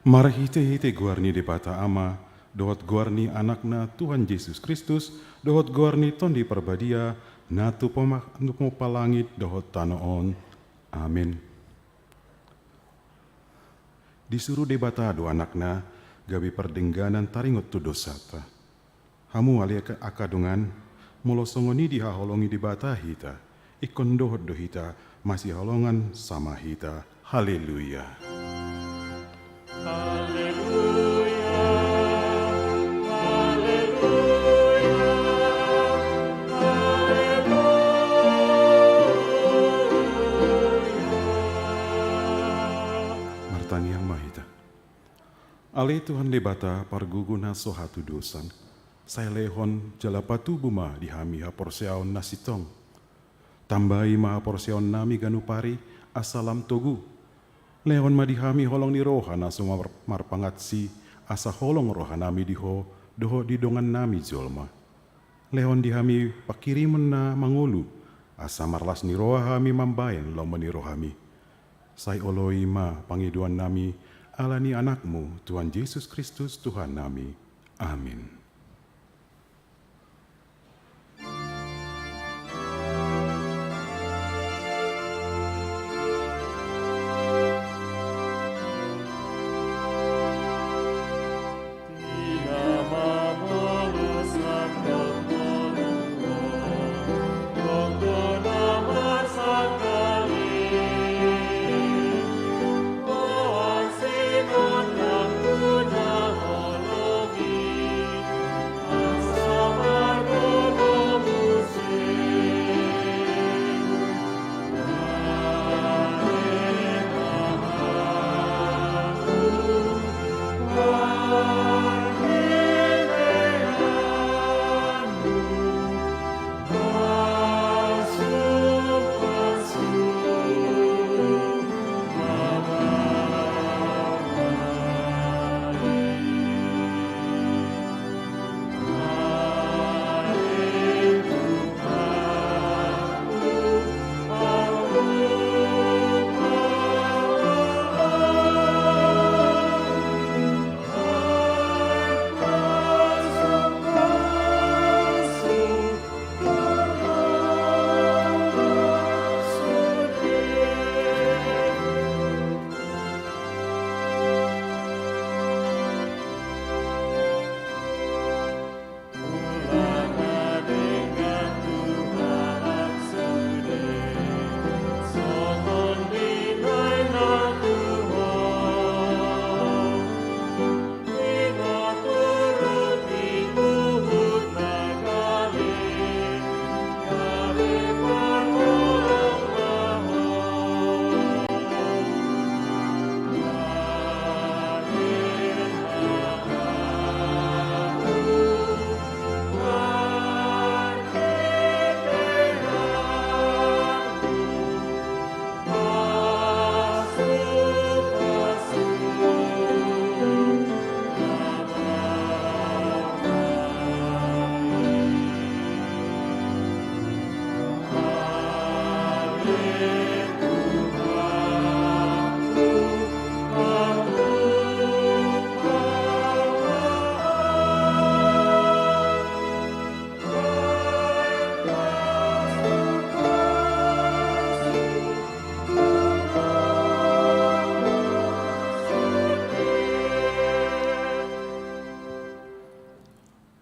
Marhite-hite guarni de bata ama, dohot guarni anakna Tuhan Yesus Kristus, dohot guarni tondi perbadia, natu palangit dohot tanoon. Amin. Disuruh de bata do anakna, gabi perdengganan taringot tu dosata. Hamu alia akadungan, molosongoni dihaholongi di bata hita, ikon dohot dohita, masih holongan sama hita. Haleluya. Martani yang mahita. Ale Tuhan lebata parguguna sohatu dosan. Saya lehon jalapatu buma dihami haporseaon nasitong. Tambahi maha porseaon nami ganupari asalam togu. Lehon madihami holong ni rohana semua marpangatsi asa holong rohanami diho doho didongan nami jolma. Lehon dihami pakirimen na mangulu asa marlas ni rohami mambayan lomeni rohami. Sai oloi ma pangiduan nami alani anakmu Tuhan Yesus Kristus Tuhan nami. Amin.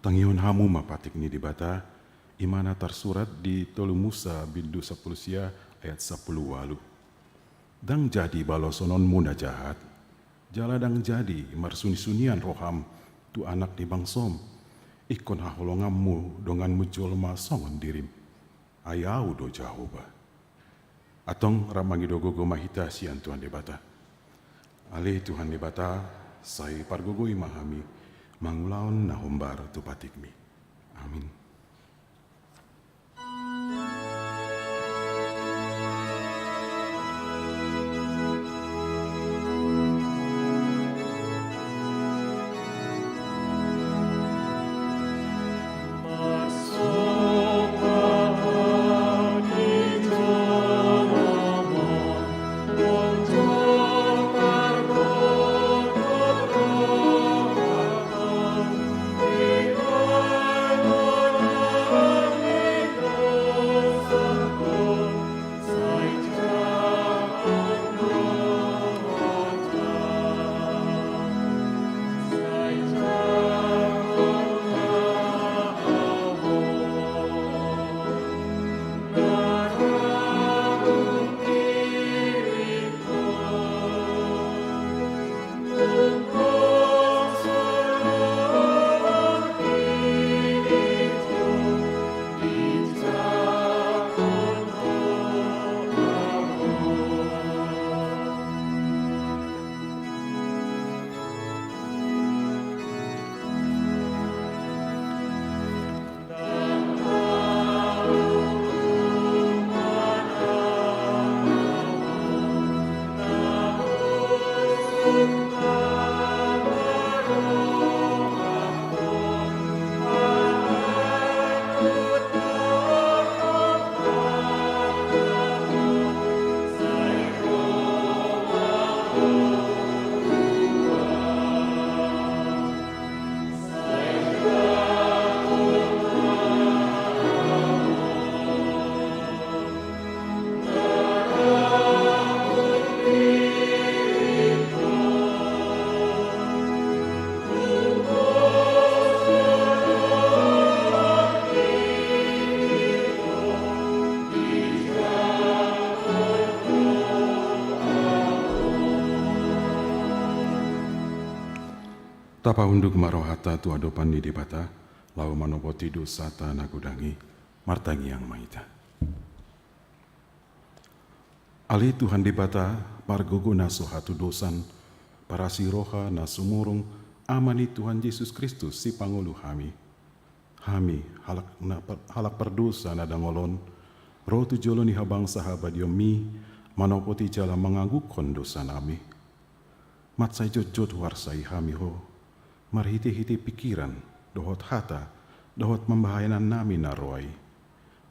Tangion hamu mapatik ni dibata, imana tersurat di Tolu Musa bindu 10 sia ayat 10 walu. Dang jadi balosonon muna jahat, jala dang jadi marsuni-sunian roham tu anak di bangsom, ikon haholongammu dongan mujolma songon dirim, ayau do Jahoba. Atong ramangi dogogo mahita sian Tuhan debata. Ale Tuhan debata, sai pargogo imahami, mangulaon na humbar tu patikmi. Amin. Tapa unduk marohata tu adopan di debata, lau manopoti dosata nagudangi, martangi yang maita. Ali Tuhan debata, pargogo na sohatu dosan, para siroha na sumurung, amani Tuhan Yesus Kristus si pangulu hami. Hami halak perdosa na dangolon, roh tu jolo ni habang sahabat yomi, manopoti jala mengagukon dosa nami. Matsai jot warsai hami ho, marhiti-hiti pikiran, dohot hata, dohot membahayanan nami naroi.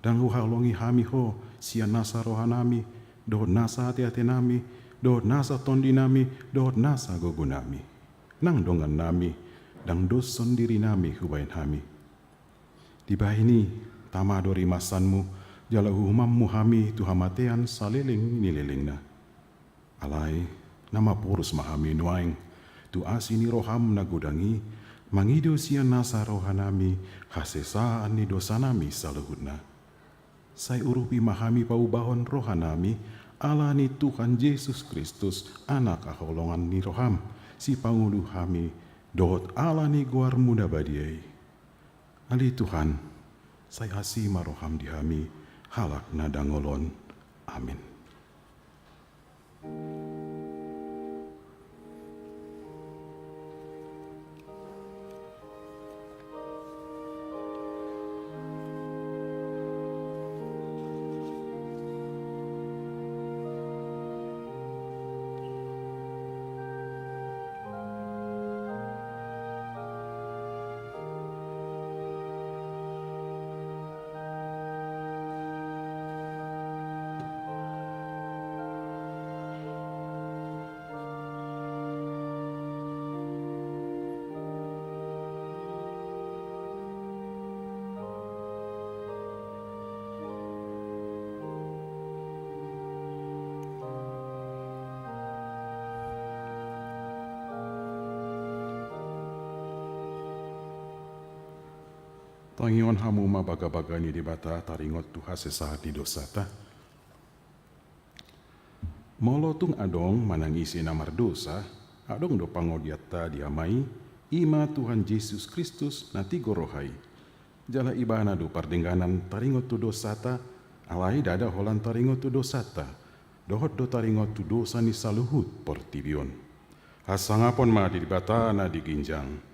Dan huhalongi hami ho, sia nasa roha nami, dohot nasa hati-hati nami, dohot nasa tondi nami, dohot nasa gogo nami. Nang dongan nami, dang doson diri nami hubain hami. Di bahini, tamadori masanmu, jala humammu hami tuhamatean saliling nililingna. Alai, nama purus mahami nuaing, tu asini roham nagudangi, mangido sia nasa rohanami, hasesaan ni dosa nami saluhutna. Sai urupi mahami paubahon rohanami, alani Tuhan Yesus Kristus, anak aholongan ni roham, si pangulu hami, dohot alani guar muda badiai. Ali Tuhan, sai hasi maroham di hami, halak nadangolon. Amin. Tangion hamu ma baga-baga ni dibata taringot tu hasesah di dosata. Molotung adong manangisi namar dosa, adong do pangodiata diamai, ima Tuhan Yesus Kristus nati gorohai. Jala ibana do pardengganan taringot tu dosata, alai dada holan taringot tu dosata, dohot do taringot tu dosa ni saluhut portibion. Hasangapon ma dibata na diginjang.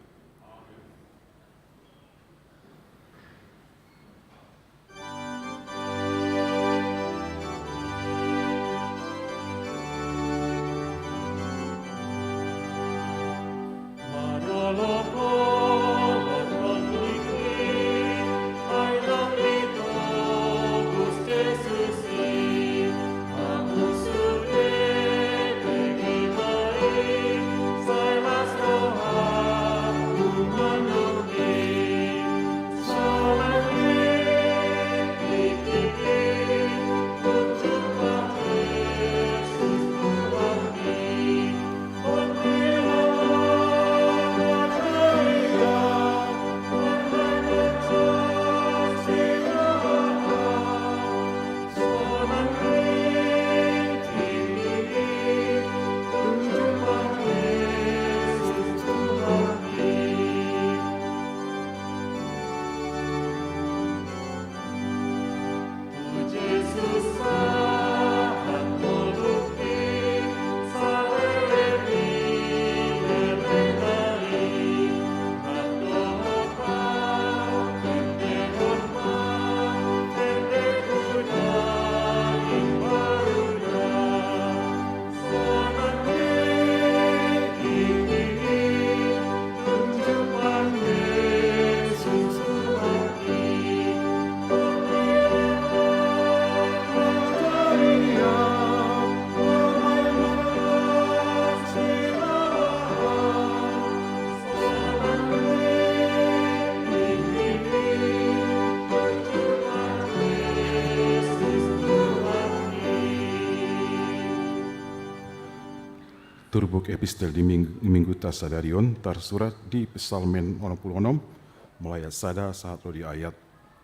Turbuk epistel di minggu tasadarion tersurat di Psalmen 86 mulai sada satu di ayat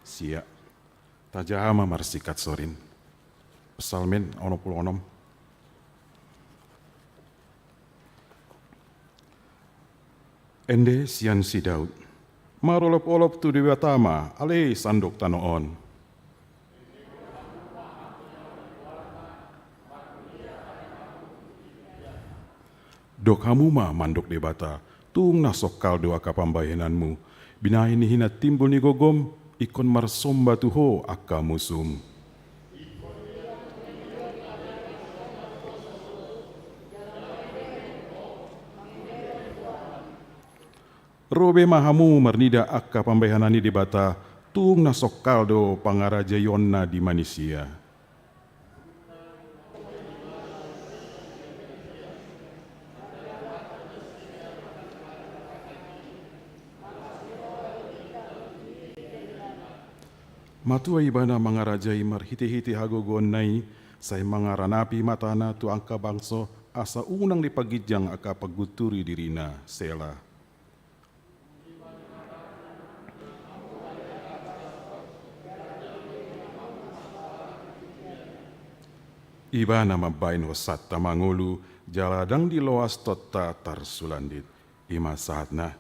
sia tajahama marsikat sorin. Psalmen 86. Ende sian si Daud. Marolop-olop tu dewa tama, ale sandok tanoon. Dok hamuma mandok debata, tung nasok kaldo aka pambayananmu. Binahin ni hina timbul ni gogom, ikon marsomba tuho aka musum. Robe mahamu mernida akka pambayanani debata, tung nasok kaldo pangaraja yonna di manusia. Matua ibana mangarajai marhiti-hiti hagogon nai, say mangaranapi matana tu angka bangso, asa unang dipagijang aka paguturi dirina, sela. Iba nama bain hosat tamangulu, jaladang di loas tota tarsulandit. Ima saatna.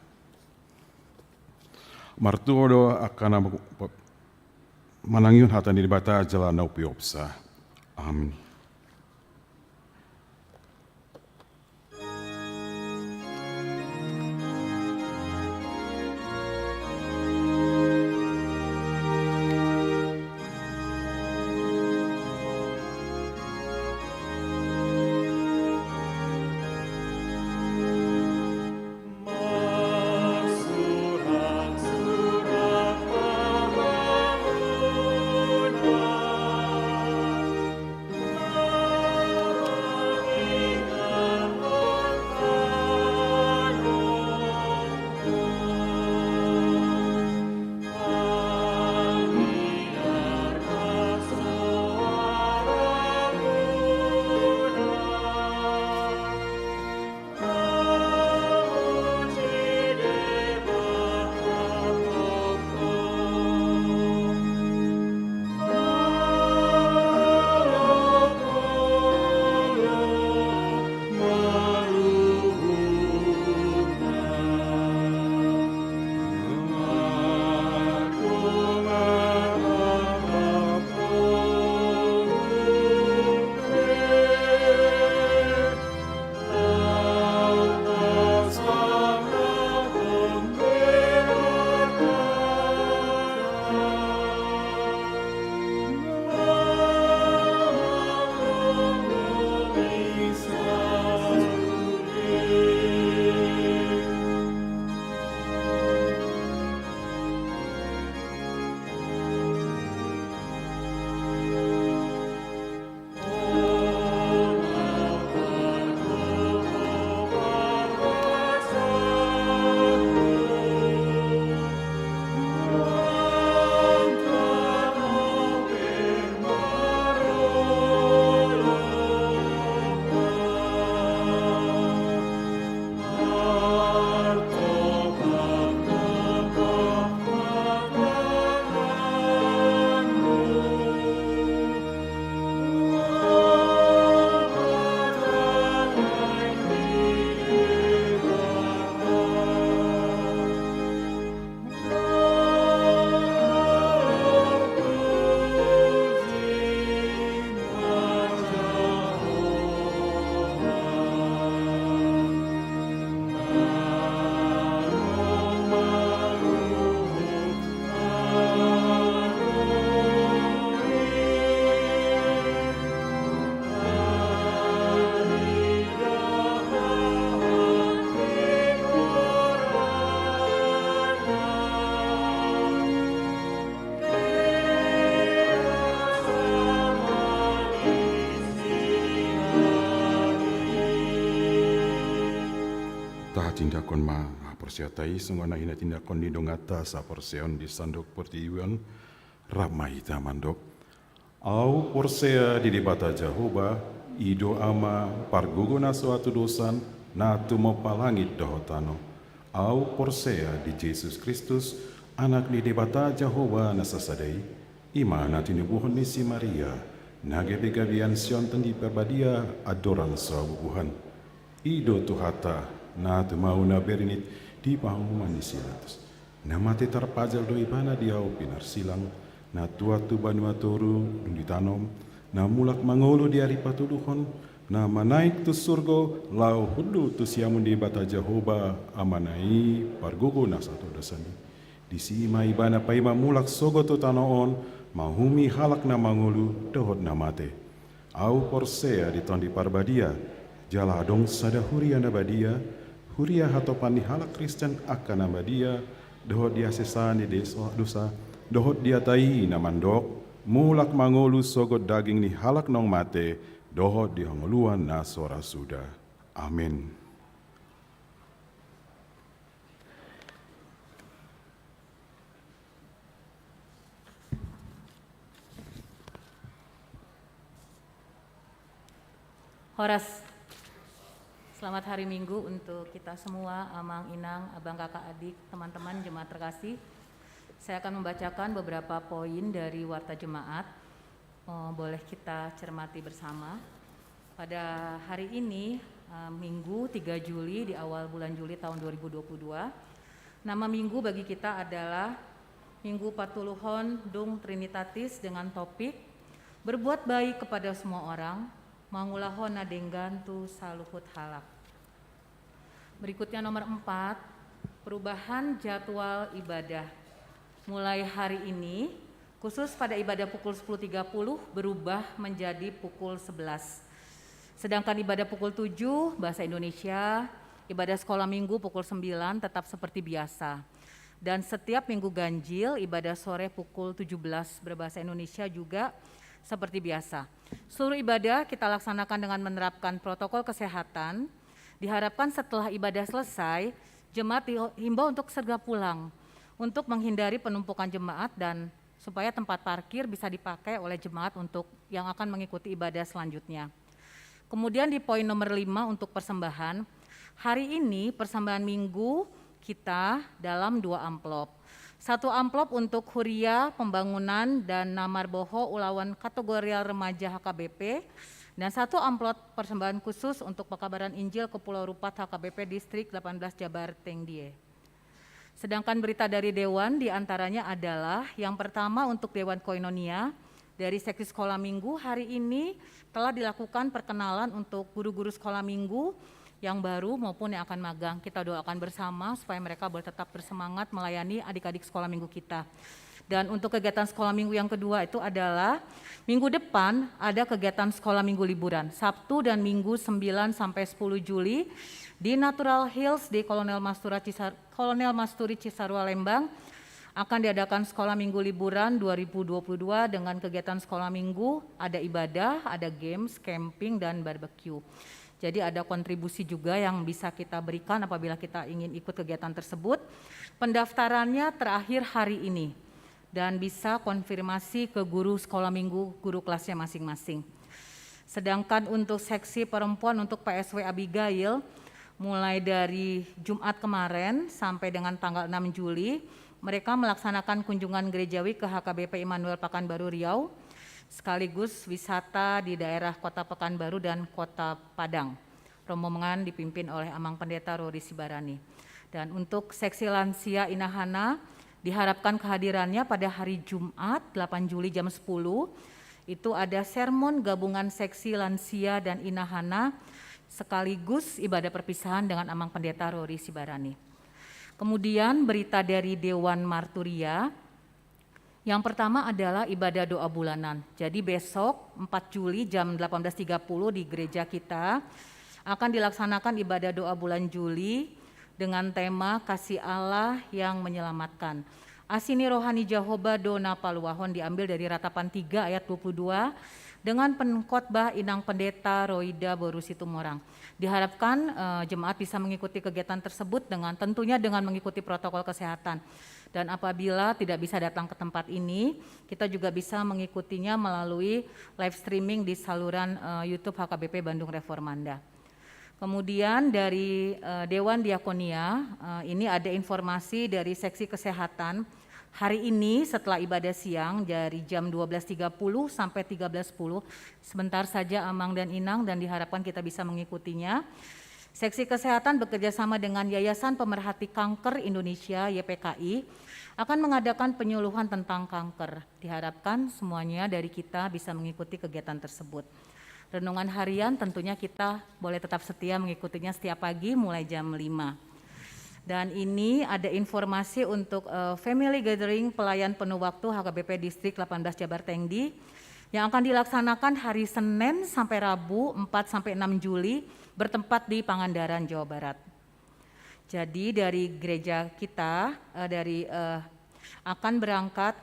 Martuodo akan manangyun hatan di bata jala naupiopsa. Amin. Tindakon ma persiatai sungana hina tindakon di dongata sa perseon di sandok pertiuan ramai tamandok au porsea di debata Jehovah ido ama parguguna suatu dosan natu mopalangit dohotano au porsea di Yesus Kristus anak di debata Jehovah nasasadai ima nati nubuhon ni si Maria nagebegabian sion tendi perbadia adoran sabubuhan ido tuhata na tumau na berinit di pangumuman di silatus. Nama te terpajal doi bana diau pinar silang, na tua tu banua toru dundi tanom, na mulak mangolo di hari patuluhon, na manaik tu surgo lau hudu tu siamun di bata Jehovah amanai pargogo na satu dasani. Di si mai bana paima mulak sogo tu tanoon, mahumi halak na mangolu dohot na mate. Au porsea di tondi parbadia, jala dong sada huria na badia, huria hatopan ni halak Kristen akan na badia, dohot dia sesani dosa, dohot dia tai na mandok, mulak mangolu sogot daging ni halak nong mate, dohot di hongoluan na sora suda. Amin. Horas, selamat hari Minggu untuk kita semua, Amang, Inang, Abang, Kakak, Adik, teman-teman jemaat terkasih. Saya akan membacakan beberapa poin dari Warta Jemaat. Boleh kita cermati bersama. Pada hari ini, Minggu 3 Juli di awal bulan Juli tahun 2022, nama minggu bagi kita adalah Minggu Patuluhon Dung Trinitatis dengan topik berbuat baik kepada semua orang, mangulahon nadenggantu saluhut halak. Berikutnya nomor 4, perubahan jadwal ibadah. Mulai hari ini, khusus pada ibadah pukul 10.30 berubah menjadi pukul 11. Sedangkan ibadah pukul 7 bahasa Indonesia, ibadah sekolah minggu pukul 9 tetap seperti biasa. Dan setiap minggu ganjil, ibadah sore pukul 17 berbahasa Indonesia juga seperti biasa. Seluruh ibadah kita laksanakan dengan menerapkan protokol kesehatan. Diharapkan setelah ibadah selesai, jemaat dihimbau untuk segera pulang untuk menghindari penumpukan jemaat dan supaya tempat parkir bisa dipakai oleh jemaat untuk yang akan mengikuti ibadah selanjutnya. Kemudian di poin nomor 5 untuk persembahan, hari ini persembahan minggu kita dalam 2 amplop. 1 amplop untuk huria, pembangunan, dan namar boho ulawan kategorial remaja HKBP, dan 1 amplop persembahan khusus untuk pekabaran Injil ke Pulau Rupat HKBP Distrik 18 Jabar Tengdie. Sedangkan berita dari Dewan diantaranya adalah yang pertama untuk Dewan Koinonia dari Seksi Sekolah Minggu hari ini telah dilakukan perkenalan untuk guru-guru sekolah minggu yang baru maupun yang akan magang. Kita doakan bersama supaya mereka boleh tetap bersemangat melayani adik-adik sekolah minggu kita. Dan untuk kegiatan sekolah minggu yang kedua itu adalah minggu depan ada kegiatan sekolah minggu liburan, Sabtu dan Minggu 9 sampai 10 Juli di Natural Hills di Kolonel Masturi Cisarua Lembang. Akan diadakan sekolah minggu liburan 2022 dengan kegiatan sekolah minggu, ada ibadah, ada games, camping, dan barbecue. Jadi ada kontribusi juga yang bisa kita berikan apabila kita ingin ikut kegiatan tersebut. Pendaftarannya terakhir hari ini dan bisa konfirmasi ke guru sekolah minggu, guru kelasnya masing-masing. Sedangkan untuk seksi perempuan untuk PSW Abigail, mulai dari Jumat kemarin sampai dengan tanggal 6 Juli, mereka melaksanakan kunjungan gerejawi ke HKBP Immanuel Pekanbaru Riau, sekaligus wisata di daerah Kota Pekanbaru dan Kota Padang. Rombongan dipimpin oleh Amang Pendeta Rory Sibarani. Dan untuk seksi lansia Inahana diharapkan kehadirannya pada hari Jumat 8 Juli jam 10. Itu ada sermon gabungan seksi lansia dan Inahana sekaligus ibadah perpisahan dengan Amang Pendeta Rory Sibarani. Kemudian berita dari Dewan Marturia. Yang pertama adalah ibadah doa bulanan. Jadi besok 4 Juli jam 18.30 di gereja kita akan dilaksanakan ibadah doa bulan Juli dengan tema Kasih Allah yang Menyelamatkan. Asini Rohani Jehovah Dona Paluahon diambil dari Ratapan 3 ayat 22 dengan pengkhotbah Inang Pendeta Roida Boru Situmorang. Diharapkan jemaat bisa mengikuti kegiatan tersebut dengan tentunya dengan mengikuti protokol kesehatan. Dan apabila tidak bisa datang ke tempat ini, kita juga bisa mengikutinya melalui live streaming di saluran YouTube HKBP Bandung Reformanda. Kemudian dari Dewan Diakonia, ini ada informasi dari seksi kesehatan. Hari ini setelah ibadah siang dari jam 12.30 sampai 13.10, sebentar saja Amang dan Inang dan diharapkan kita bisa mengikutinya. Seksi Kesehatan bekerja sama dengan Yayasan Pemerhati Kanker Indonesia YPKI akan mengadakan penyuluhan tentang kanker. Diharapkan semuanya dari kita bisa mengikuti kegiatan tersebut. Renungan harian tentunya kita boleh tetap setia mengikutinya setiap pagi mulai jam 5. Dan ini ada informasi untuk Family Gathering Pelayan Penuh Waktu HKBP Distrik 18 Jabar Tengdi yang akan dilaksanakan hari Senin sampai Rabu 4-6 Juli bertempat di Pangandaran, Jawa Barat. Jadi dari gereja kita akan berangkat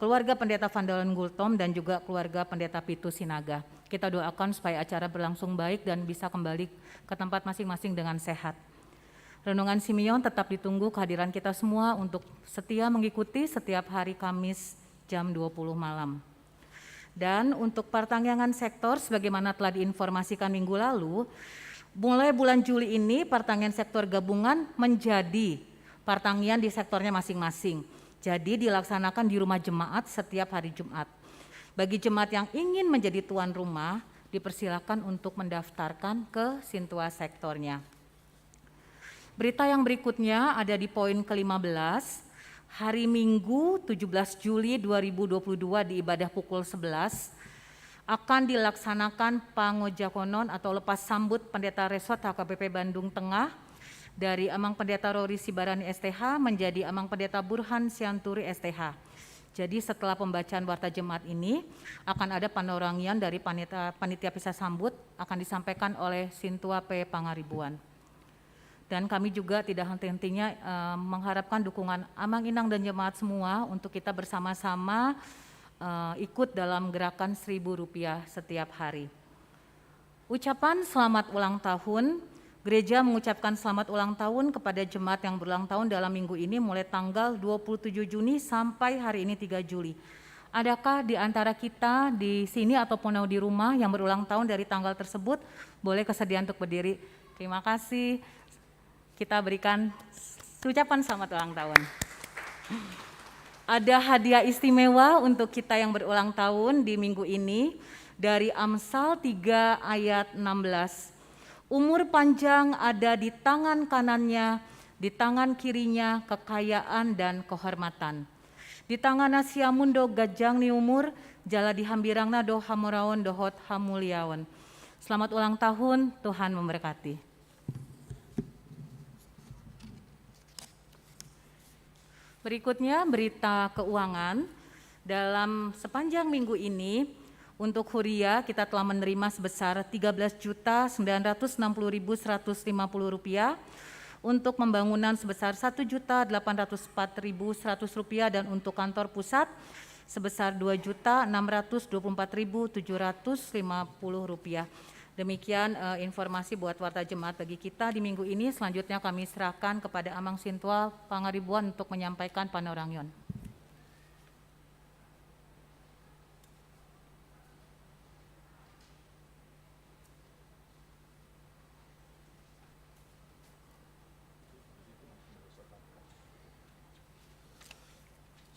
keluarga Pendeta Vandalan Gultom dan juga keluarga Pendeta Pitu Sinaga. Kita doakan supaya acara berlangsung baik dan bisa kembali ke tempat masing-masing dengan sehat. Renungan Simeon tetap ditunggu kehadiran kita semua untuk setia mengikuti setiap hari Kamis jam 20 malam. Dan untuk pertanggangan sektor sebagaimana telah diinformasikan minggu lalu, mulai bulan Juli ini pertanian sektor gabungan menjadi pertanian di sektornya masing-masing. Jadi dilaksanakan di rumah jemaat setiap hari Jumat. Bagi jemaat yang ingin menjadi tuan rumah, dipersilakan untuk mendaftarkan ke Sintua sektornya. Berita yang berikutnya ada di poin ke-15. Hari Minggu 17 Juli 2022 di ibadah pukul 11 akan dilaksanakan pangojakonon atau lepas sambut Pendeta Resort HKBP Bandung Tengah dari Amang Pendeta Rory Sibarani STH menjadi Amang Pendeta Burhan Sianturi STH. Jadi setelah pembacaan warta jemaat ini akan ada panorangian dari panitia pisah sambut akan disampaikan oleh Sintua P. Pangaribuan. Dan kami juga tidak henti-hentinya mengharapkan dukungan Amang Inang dan jemaat semua untuk kita bersama-sama ikut dalam gerakan Rp1.000 setiap hari. Ucapan selamat ulang tahun, gereja mengucapkan selamat ulang tahun kepada jemaat yang berulang tahun dalam minggu ini mulai tanggal 27 Juni sampai hari ini 3 Juli. Adakah di antara kita di sini ataupun di rumah yang berulang tahun dari tanggal tersebut? Boleh kesediaan untuk berdiri. Terima kasih. Kita berikan ucapan selamat ulang tahun. Ada hadiah istimewa untuk kita yang berulang tahun di minggu ini dari Amsal 3 ayat 16. Umur panjang ada di tangan kanannya, di tangan kirinya kekayaan dan kehormatan. Di tangan Siamundo gajang ni umur, jala dihambirangna do hamoraon dohot hamuliaon. Selamat ulang tahun, Tuhan memberkati. Berikutnya berita keuangan. Dalam sepanjang minggu ini untuk Huria kita telah menerima sebesar Rp13.960.150, untuk pembangunan sebesar Rp1.804.100 dan untuk kantor pusat sebesar Rp2.624.750. Demikian informasi buat warta jemaat bagi kita di minggu ini. Selanjutnya kami serahkan kepada Amang Sintua Pangaribuan untuk menyampaikan panorangion.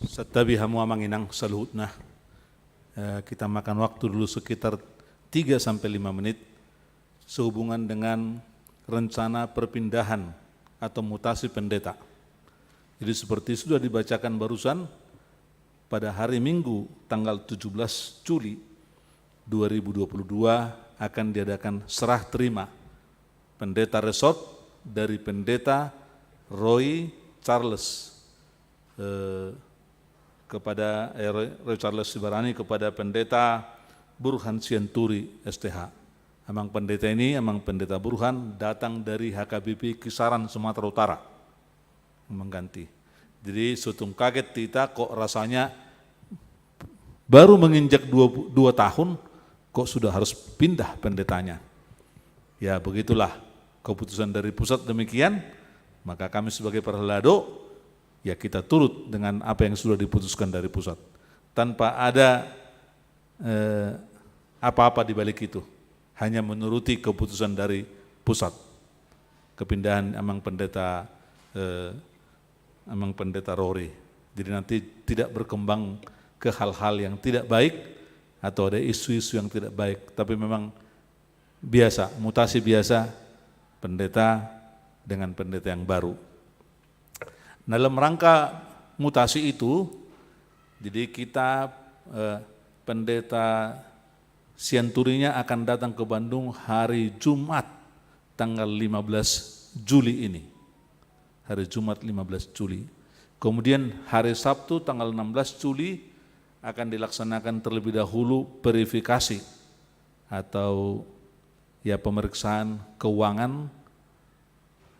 Setabi hamu Amang Inang saluhutna. Kita makan waktu dulu sekitar 3-5 menit sehubungan dengan rencana perpindahan atau mutasi pendeta. Jadi seperti sudah dibacakan barusan, pada hari Minggu tanggal 17 Juli 2022 akan diadakan serah terima pendeta resort dari Pendeta Roy Charles Roy Charles Sibarani kepada Pendeta Burhan Sianturi STH. Amang pendeta ini, Amang Pendeta Burhan datang dari HKBP Kisaran Sumatera Utara mengganti. Jadi sutung kaget kita kok rasanya baru menginjak 2 tahun kok sudah harus pindah pendetanya. Ya begitulah keputusan dari pusat demikian, maka kami sebagai perhelado ya kita turut dengan apa yang sudah diputuskan dari pusat tanpa ada apa-apa di balik itu. Hanya menuruti keputusan dari pusat. Kepindahan Amang Pendeta Rory. Jadi nanti tidak berkembang ke hal-hal yang tidak baik atau ada isu-isu yang tidak baik. Tapi memang biasa, mutasi biasa pendeta dengan pendeta yang baru. Dalam rangka mutasi itu, jadi kita pendeta Sianturinya akan datang ke Bandung hari Jumat tanggal 15 Juli ini. Hari Jumat 15 Juli. Kemudian hari Sabtu tanggal 16 Juli akan dilaksanakan terlebih dahulu verifikasi atau ya pemeriksaan keuangan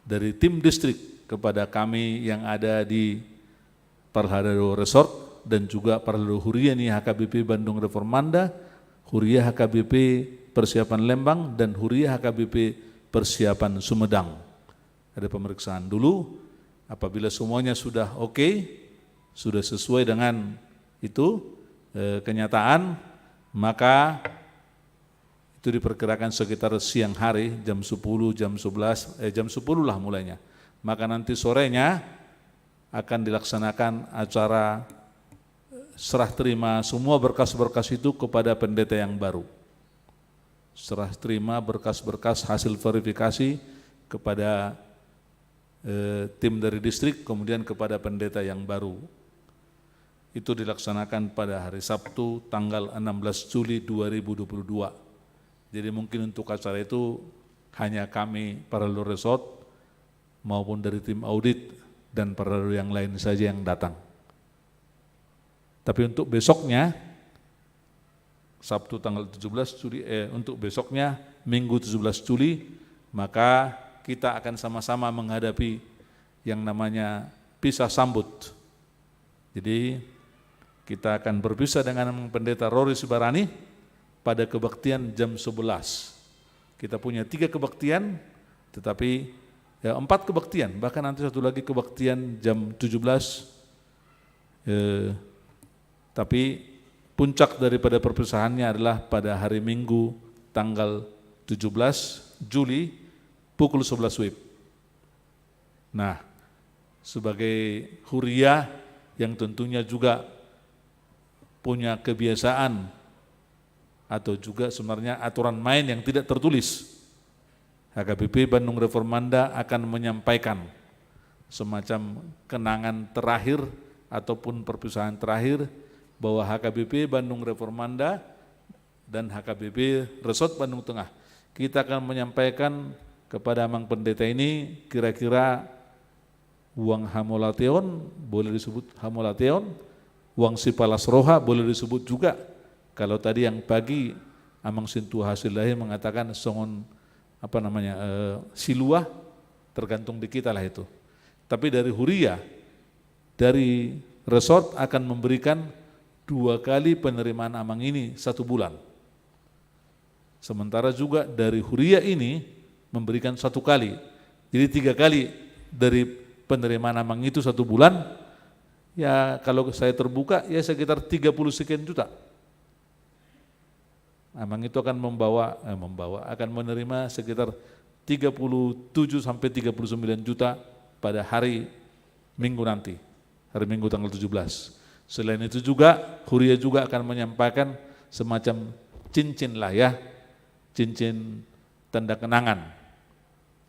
dari tim distrik kepada kami yang ada di Parhadado Resort dan juga Parhadado Huriani HKBP Bandung Reformanda, Huria HKBP Persiapan Lembang, dan Huria HKBP Persiapan Sumedang. Ada pemeriksaan dulu, apabila semuanya sudah oke, sudah sesuai dengan itu kenyataan, maka itu diperkirakan sekitar siang hari jam 10, jam 11, jam 10 lah mulainya. Maka nanti sorenya akan dilaksanakan acara serah terima semua berkas-berkas itu kepada pendeta yang baru. Serah terima berkas-berkas hasil verifikasi kepada tim dari distrik, kemudian kepada pendeta yang baru. Itu dilaksanakan pada hari Sabtu tanggal 16 Juli 2022. Jadi mungkin untuk acara itu hanya kami Parhadado Resort maupun dari tim audit dan Parhadado yang lain saja yang datang. Tapi untuk besoknya, Sabtu tanggal 17 Juli, untuk besoknya Minggu 17 Juli, maka kita akan sama-sama menghadapi yang namanya pisah sambut. Jadi kita akan berpisah dengan pendeta Rory Sibarani pada kebaktian jam 11. Kita punya 3 kebaktian, tetapi ya 4 kebaktian, bahkan nanti satu lagi kebaktian jam 17. Tapi puncak daripada perpisahannya adalah pada hari Minggu tanggal 17 Juli pukul 11 WIB. Nah, sebagai Huria yang tentunya juga punya kebiasaan atau juga sebenarnya aturan main yang tidak tertulis, HKBP Bandung Reformanda akan menyampaikan semacam kenangan terakhir ataupun perpisahan terakhir bahwa HKBP Bandung Reformanda dan HKBP Resort Bandung Tengah, kita akan menyampaikan kepada Mang Pendeta ini kira-kira uang Hamolateon, boleh disebut Hamolateon, uang Sipalas Roha boleh disebut juga. Kalau tadi yang pagi Amang Sintu Hasilahi mengatakan songon siluah, tergantung di kita lah itu. Tapi dari Huria, dari resort akan memberikan 2 kali penerimaan amang ini 1 bulan. Sementara juga dari Huria ini memberikan 1 kali. Jadi 3 kali dari penerimaan amang itu 1 bulan. Ya kalau saya terbuka ya sekitar 30 sekian juta. Amang itu akan akan menerima sekitar 37 sampai 39 juta pada hari Minggu nanti, hari Minggu tanggal 17. Selain itu juga Huria juga akan menyampaikan semacam cincin lah ya, cincin tanda kenangan.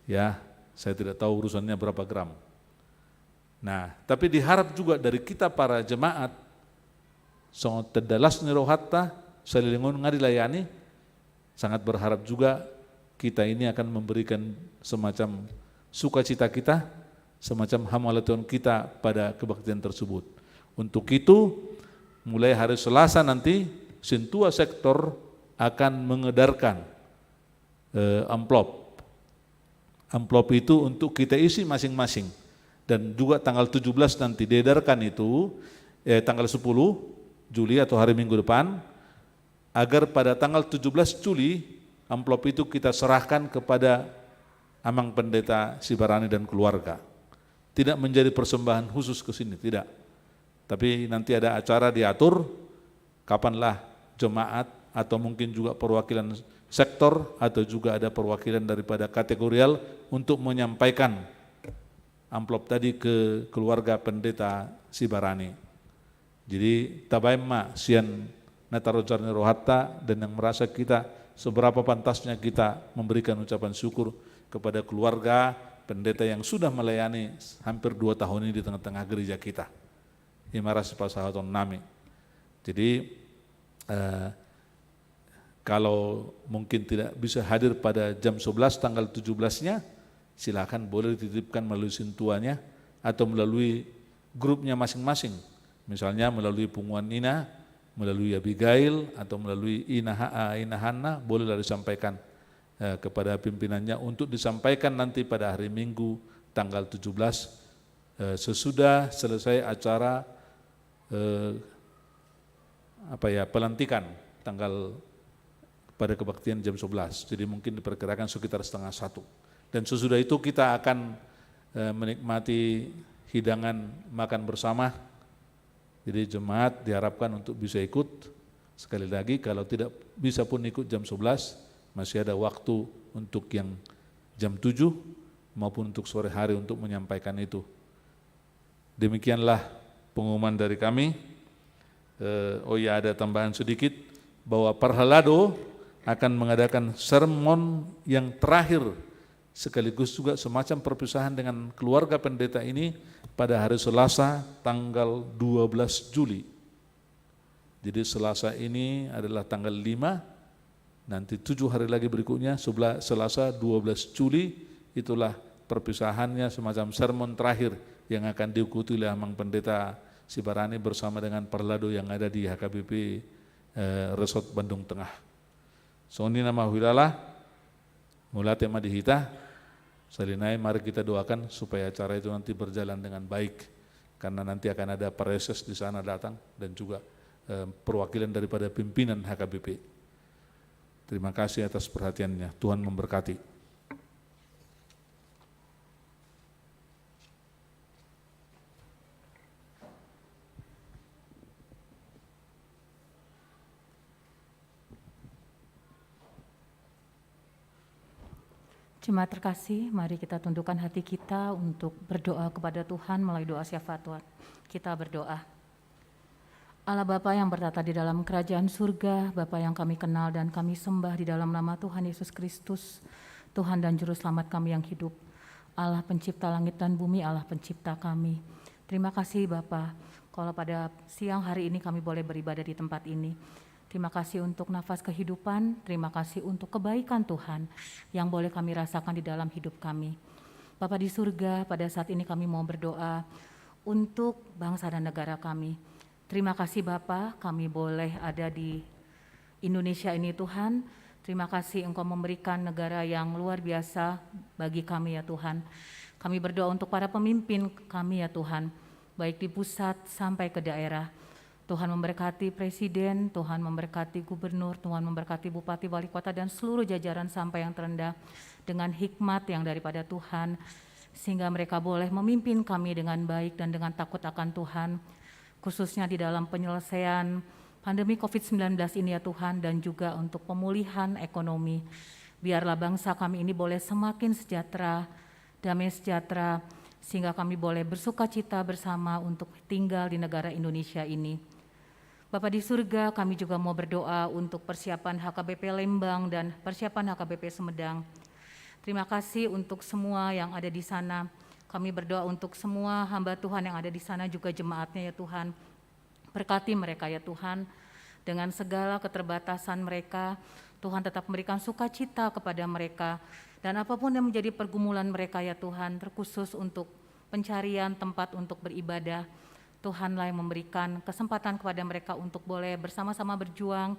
Ya, saya tidak tahu urusannya berapa gram. Nah, tapi diharap juga dari kita para jemaat, sangat terdalas nirohatta, salilingun ngadilayani, sangat berharap juga kita ini akan memberikan semacam sukacita kita, semacam hamalaton kita pada kebaktian tersebut. Untuk itu, mulai hari Selasa nanti, Sintua Sektor akan mengedarkan amplop. Amplop itu untuk kita isi masing-masing. Dan juga tanggal 17 nanti diedarkan itu, tanggal 10 Juli atau hari Minggu depan, agar pada tanggal 17 Juli, amplop itu kita serahkan kepada Amang Pendeta Sibarani dan keluarga. Tidak menjadi persembahan khusus ke sini, tidak. Tapi nanti ada acara diatur, kapanlah jemaat atau mungkin juga perwakilan sektor atau juga ada perwakilan daripada kategorial untuk menyampaikan amplop tadi ke keluarga Pendeta Sibarani. Jadi tabaimma sian natarojarni rohatta, dan yang merasa kita seberapa pantasnya kita memberikan ucapan syukur kepada keluarga pendeta yang sudah melayani hampir 2 tahun ini di tengah-tengah gereja kita. Imarasi pasahaton nami. Jadi kalau mungkin tidak bisa hadir pada jam 11 tanggal 17-nya, silakan boleh dititipkan melalui sintuannya atau melalui grupnya masing-masing. Misalnya melalui Punguan Ina, melalui Abigail atau melalui Inahanna, bolehlah disampaikan kepada pimpinannya untuk disampaikan nanti pada hari Minggu tanggal 17 sesudah selesai acara pelantikan tanggal pada kebaktian jam 11. Jadi mungkin diperkirakan sekitar 12:30. Dan sesudah itu kita akan menikmati hidangan makan bersama. Jadi jemaat diharapkan untuk bisa ikut. Sekali lagi kalau tidak bisa pun ikut jam 11, masih ada waktu untuk yang jam 7 maupun untuk sore hari untuk menyampaikan itu. Demikianlah pengumuman dari kami. Ada tambahan sedikit bahwa Parhalado akan mengadakan sermon yang terakhir sekaligus juga semacam perpisahan dengan keluarga pendeta ini pada hari Selasa tanggal 12 Juli. Jadi Selasa ini adalah tanggal 5, nanti 7 hari lagi berikutnya Selasa 12 Juli itulah perpisahannya, semacam sermon terakhir yang akan diikuti oleh Amang Pendeta Sibarani bersama dengan Parhalado yang ada di HKBP Resort Bandung Tengah. Soni nama Huilala, mula tema dihita, salinai mari kita doakan supaya acara itu nanti berjalan dengan baik, karena nanti akan ada pareses di sana datang dan juga perwakilan daripada pimpinan HKBP. Terima kasih atas perhatiannya, Tuhan memberkati. Jemaat terkasih, mari kita tundukkan hati kita untuk berdoa kepada Tuhan melalui doa syafaat Tuhan. Kita berdoa. Allah Bapa yang bertata di dalam kerajaan surga, Bapa yang kami kenal dan kami sembah di dalam nama Tuhan Yesus Kristus, Tuhan dan Juru Selamat kami yang hidup, Allah pencipta langit dan bumi, Allah pencipta kami. Terima kasih Bapa, kalau pada siang hari ini kami boleh beribadah di tempat ini. Terima kasih untuk nafas kehidupan, terima kasih untuk kebaikan Tuhan yang boleh kami rasakan di dalam hidup kami. Bapa di surga, pada saat ini kami mau berdoa untuk bangsa dan negara kami. Terima kasih Bapa, kami boleh ada di Indonesia ini Tuhan. Terima kasih Engkau memberikan negara yang luar biasa bagi kami ya Tuhan. Kami berdoa untuk para pemimpin kami ya Tuhan, baik di pusat sampai ke daerah. Tuhan memberkati presiden, Tuhan memberkati gubernur, Tuhan memberkati bupati, wali kota dan seluruh jajaran sampai yang terendah dengan hikmat yang daripada Tuhan, sehingga mereka boleh memimpin kami dengan baik dan dengan takut akan Tuhan, khususnya di dalam penyelesaian pandemi COVID-19 ini ya Tuhan, dan juga untuk pemulihan ekonomi. Biarlah bangsa kami ini boleh semakin sejahtera, damai sejahtera, sehingga kami boleh bersukacita bersama untuk tinggal di negara Indonesia ini. Bapa di surga, kami juga mau berdoa untuk persiapan HKBP Lembang dan persiapan HKBP Sumedang. Terima kasih untuk semua yang ada di sana. Kami berdoa untuk semua hamba Tuhan yang ada di sana, juga jemaatnya ya Tuhan. Berkati mereka ya Tuhan, dengan segala keterbatasan mereka, Tuhan tetap memberikan sukacita kepada mereka. Dan apapun yang menjadi pergumulan mereka ya Tuhan, terkhusus untuk pencarian tempat untuk beribadah, Tuhanlah yang memberikan kesempatan kepada mereka untuk boleh bersama-sama berjuang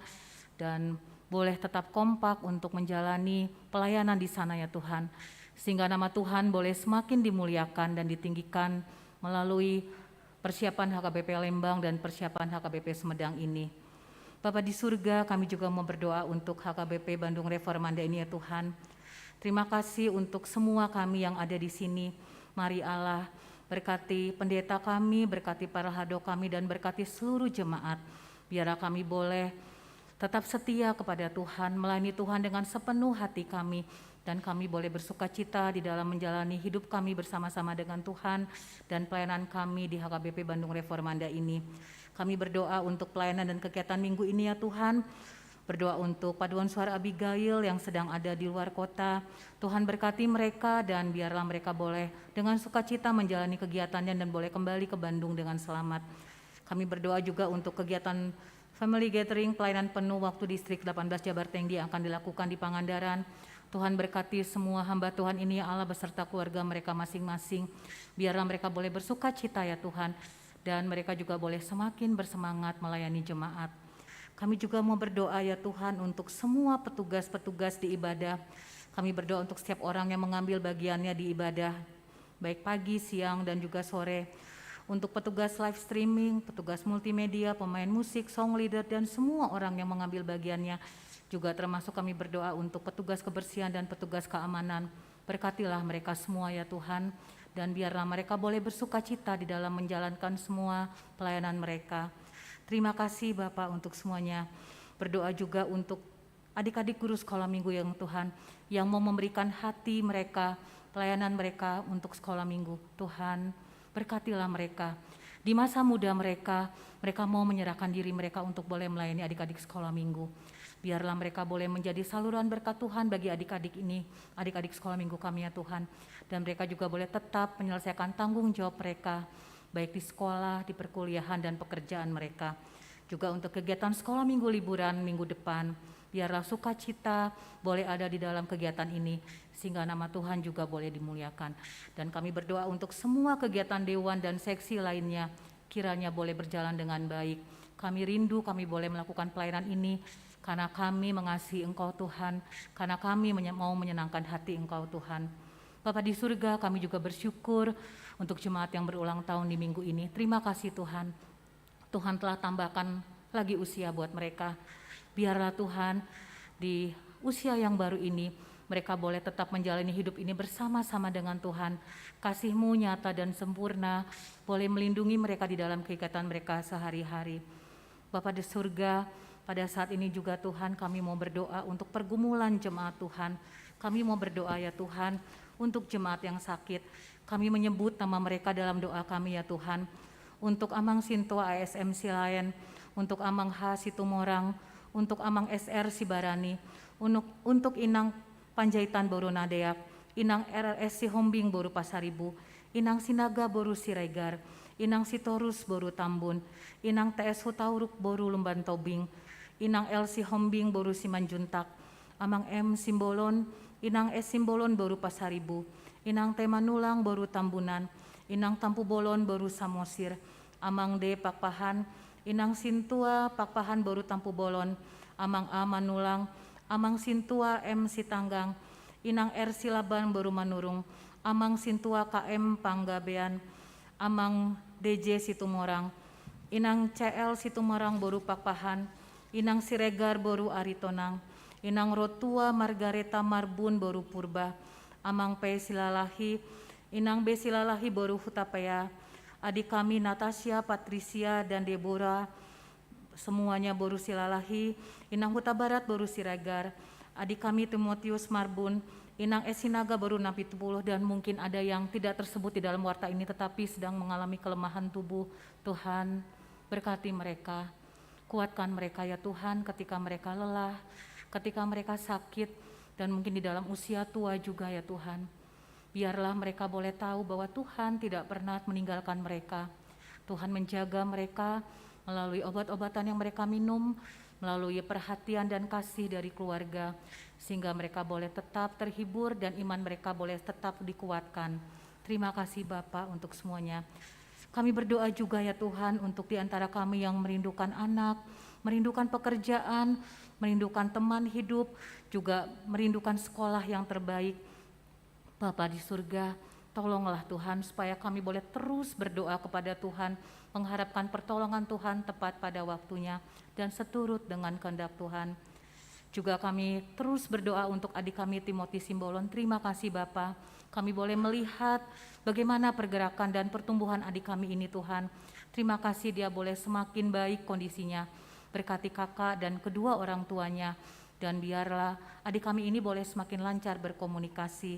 dan boleh tetap kompak untuk menjalani pelayanan di sana ya Tuhan. Sehingga nama Tuhan boleh semakin dimuliakan dan ditinggikan melalui persiapan HKBP Lembang dan persiapan HKBP Sumedang ini. Bapa di surga, kami juga mau berdoa untuk HKBP Bandung Reformanda ini ya Tuhan. Terima kasih untuk semua kami yang ada di sini. Mari Allah berkati pendeta kami, berkati para hado kami, dan berkati seluruh jemaat. Biarlah kami boleh tetap setia kepada Tuhan, melayani Tuhan dengan sepenuh hati kami, dan kami boleh bersukacita di dalam menjalani hidup kami bersama-sama dengan Tuhan dan pelayanan kami di HKBP Bandung Reformanda ini. Kami berdoa untuk pelayanan dan kegiatan minggu ini ya Tuhan. Berdoa untuk paduan suara Abigail yang sedang ada di luar kota. Tuhan berkati mereka dan biarlah mereka boleh dengan sukacita menjalani kegiatannya dan boleh kembali ke Bandung dengan selamat. Kami berdoa juga untuk kegiatan Family Gathering pelayanan penuh waktu distrik 18 Jabar Tenggi yang akan dilakukan di Pangandaran. Tuhan berkati semua hamba Tuhan ini ya Allah beserta keluarga mereka masing-masing. Biarlah mereka boleh bersukacita ya Tuhan dan mereka juga boleh semakin bersemangat melayani jemaat. Kami juga mau berdoa ya Tuhan untuk semua petugas-petugas di ibadah. Kami berdoa untuk setiap orang yang mengambil bagiannya di ibadah, baik pagi, siang, dan juga sore. Untuk petugas live streaming, petugas multimedia, pemain musik, song leader, dan semua orang yang mengambil bagiannya. Juga termasuk kami berdoa untuk petugas kebersihan dan petugas keamanan. Berkatilah mereka semua ya Tuhan, dan biarlah mereka boleh bersukacita di dalam menjalankan semua pelayanan mereka. Terima kasih Bapak untuk semuanya. Berdoa juga untuk adik-adik guru sekolah minggu yang Tuhan, yang mau memberikan hati mereka, pelayanan mereka untuk sekolah minggu. Tuhan, berkatilah mereka. Di masa muda mereka mau menyerahkan diri mereka untuk boleh melayani adik-adik sekolah minggu. Biarlah mereka boleh menjadi saluran berkat Tuhan bagi adik-adik ini, adik-adik sekolah minggu kami ya Tuhan. Dan mereka juga boleh tetap menyelesaikan tanggung jawab mereka, baik di sekolah, di perkuliahan, dan pekerjaan mereka. Juga untuk kegiatan sekolah minggu liburan minggu depan, biarlah sukacita boleh ada di dalam kegiatan ini, sehingga nama Tuhan juga boleh dimuliakan. Dan kami berdoa untuk semua kegiatan dewan dan seksi lainnya, kiranya boleh berjalan dengan baik. Kami rindu kami boleh melakukan pelayanan ini, karena kami mengasihi Engkau Tuhan, karena kami mau menyenangkan hati Engkau Tuhan. Bapa di surga, kami juga bersyukur untuk jemaat yang berulang tahun di minggu ini. Terima kasih Tuhan. Tuhan telah tambahkan lagi usia buat mereka. Biarlah Tuhan di usia yang baru ini, mereka boleh tetap menjalani hidup ini bersama-sama dengan Tuhan. Kasih-Mu nyata dan sempurna, boleh melindungi mereka di dalam kegiatan mereka sehari-hari. Bapa di surga, pada saat ini juga Tuhan kami mau berdoa untuk pergumulan jemaat Tuhan. Kami mau berdoa ya Tuhan, untuk jemaat yang sakit, kami menyebut nama mereka dalam doa kami ya Tuhan. Untuk Amang Sinto ASM Silayan, untuk Amang H Situmorang, untuk Amang SR Sibarani, untuk Inang Panjaitan Boru Nadeak, Inang RRS Sihombing Boru Pasaribu, Inang Sinaga Boru Siregar, Inang Sitorus Boru Tambun, Inang TS Hutauruk Boru Lumban Tobing, Inang L Sihombing Boru Simanjuntak, Amang M Simbolon, Inang S Simbolon Boru Pasaribu, Inang Temanulang Boru Tambunan, Inang Tampu Bolon Boru Samosir, Amang D Pakpahan, Inang Sintua Pakpahan Boru Tampu Bolon, Amang A Manulang, Amang Sintua M Sitanggang, Inang R Silaban Boru Manurung, Amang Sintua KM Panggabean, Amang DJ Situmorang, Inang CL Situmorang Boru Pakpahan, Inang Siregar Boru Aritonang, Inang Rotua Margareta Marbun Boru Purba, Amang P Silalahi, Inang B Silalahi Boru Hutapaya, adik kami Natasha, Patricia, dan Deborah, semuanya Boru Silalahi, Inang Huta Barat Boru Siregar, adik kami Timotius Marbun, Inang Esinaga Boru Napitupuluh, dan mungkin ada yang tidak tersebut di dalam warta ini tetapi sedang mengalami kelemahan tubuh. Tuhan, berkati mereka, kuatkan mereka ya Tuhan ketika mereka lelah, ketika mereka sakit, dan mungkin di dalam usia tua juga ya Tuhan. Biarlah mereka boleh tahu bahwa Tuhan tidak pernah meninggalkan mereka. Tuhan menjaga mereka melalui obat-obatan yang mereka minum, melalui perhatian dan kasih dari keluarga, sehingga mereka boleh tetap terhibur dan iman mereka boleh tetap dikuatkan. Terima kasih Bapa untuk semuanya. Kami berdoa juga ya Tuhan untuk di antara kami yang merindukan anak, merindukan pekerjaan, merindukan teman hidup, juga merindukan sekolah yang terbaik. Bapa di surga, tolonglah Tuhan supaya kami boleh terus berdoa kepada Tuhan, mengharapkan pertolongan Tuhan tepat pada waktunya dan seturut dengan kehendak Tuhan. Juga kami terus berdoa untuk adik kami Timothy Simbolon. Terima kasih Bapa, kami boleh melihat bagaimana pergerakan dan pertumbuhan adik kami ini Tuhan. Terima kasih dia boleh semakin baik kondisinya. Berkati kakak dan kedua orang tuanya, dan biarlah adik kami ini boleh semakin lancar berkomunikasi.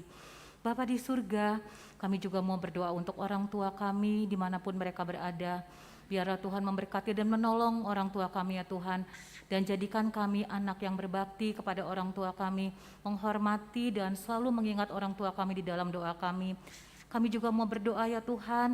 Bapa di surga, kami juga mau berdoa untuk orang tua kami dimanapun mereka berada. Biarlah Tuhan memberkati dan menolong orang tua kami ya Tuhan. Dan jadikan kami anak yang berbakti kepada orang tua kami, menghormati dan selalu mengingat orang tua kami di dalam doa kami. Kami juga mau berdoa ya Tuhan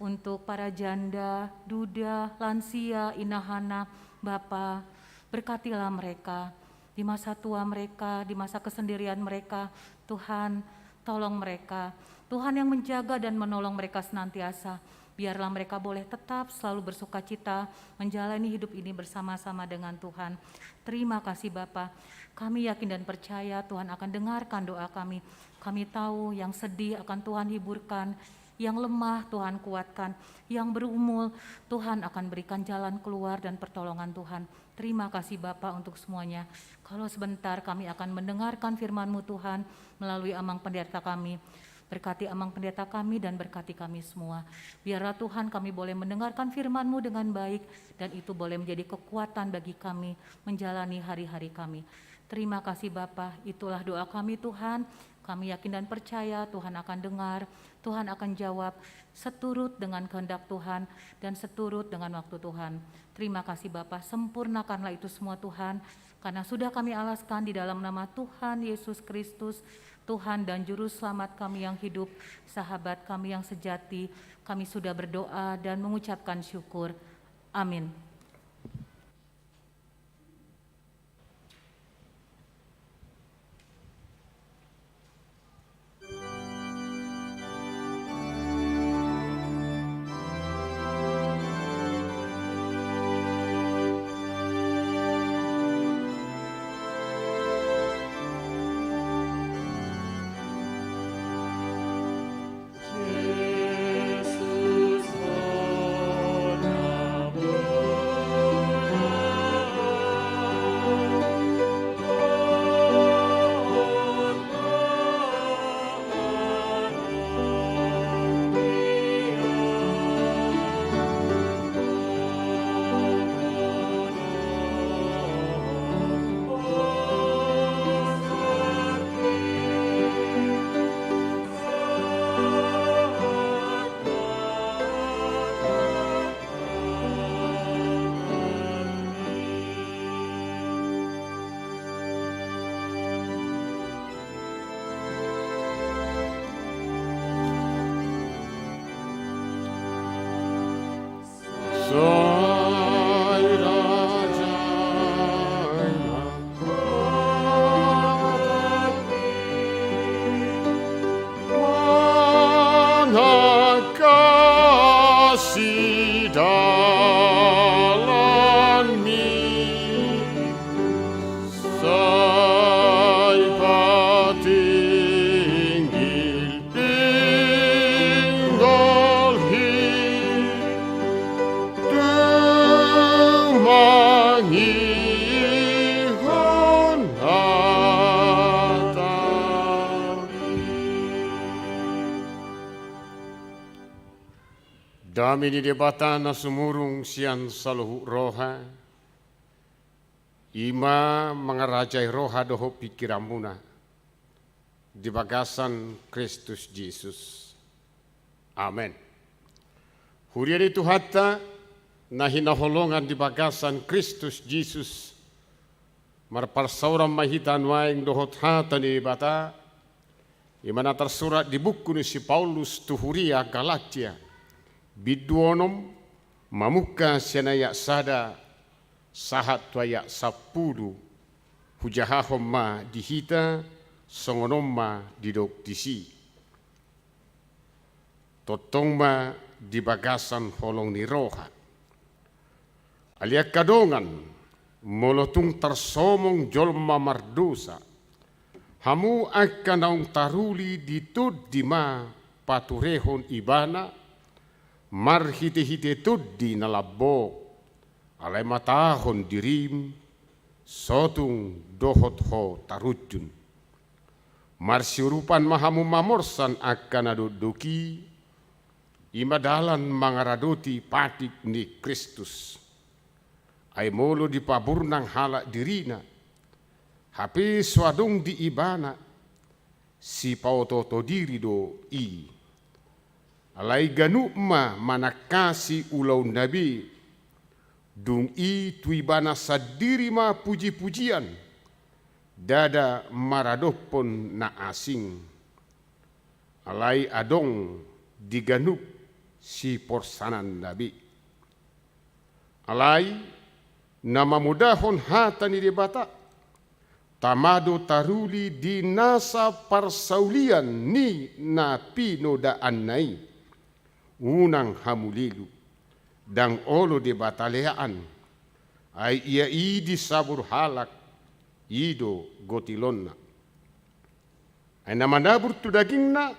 untuk para janda, duda, lansia, inahana, Bapa, berkatilah mereka di masa tua mereka, di masa kesendirian mereka. Tuhan, tolong mereka. Tuhan yang menjaga dan menolong mereka senantiasa. Biarlah mereka boleh tetap selalu bersuka cita menjalani hidup ini bersama-sama dengan Tuhan. Terima kasih Bapa. Kami yakin dan percaya Tuhan akan dengarkan doa kami. Kami tahu yang sedih akan Tuhan hiburkan, yang lemah Tuhan kuatkan, yang berumul Tuhan akan berikan jalan keluar dan pertolongan Tuhan. Terima kasih Bapa untuk semuanya. Kalau sebentar kami akan mendengarkan firman-Mu Tuhan melalui amang pendeta kami. Berkati amang pendeta kami dan berkati kami semua. Biarlah Tuhan kami boleh mendengarkan firman-Mu dengan baik dan itu boleh menjadi kekuatan bagi kami menjalani hari-hari kami. Terima kasih Bapa, itulah doa kami Tuhan. Kami yakin dan percaya Tuhan akan dengar, Tuhan akan jawab seturut dengan kehendak Tuhan dan seturut dengan waktu Tuhan. Terima kasih Bapa, sempurnakanlah itu semua Tuhan, karena sudah kami alaskan di dalam nama Tuhan Yesus Kristus, Tuhan dan Juru Selamat kami yang hidup, sahabat kami yang sejati. Kami sudah berdoa dan mengucapkan syukur. Amin. Damini debata na sumurung sian saluhu roha, ima mengerajai roha doho pikiramuna, di bagasan Kristus Yesus. Amen. Huriari Tuhata, nahina holongan di bagasan Kristus Yesus, marparsauram mahitan waing dohot hata ni bata, imana tersurat di buku ni si Paulus Tuhuria Galatia, Biduonom mamuka senayak sada sahat tuayak sapulu hujahahom ma dihita songonom ma didok disi totong ma di bagasan holong ni roha aliak kadongan molotung tersomong jolma mardosa hamu akan naung taruli ditud dima paturehon ibana mar hite-hite tuddi nalabok alay matahon dirim sotung dohot ho tarujun mar siurupan mahamu mamorsan akan aduduki imadalan mangaradoti patik ni Kristus ay molo di paburnang halak dirina hape swadong di ibana si pautoto diri do i alai ganu ma manakasi ulau nabi dung i tuibana sadiri ma puji-pujian dada maradopon na asing alai adong diganup si porsanan nabi alai nama mudahon hatani debata tamado taruli di nasa parsaulian ni napi nodaan nai unang hamulilu dang olo de bataleaan ai ia idi sabur halak ido gotilonna ai nama nabur tu dagingna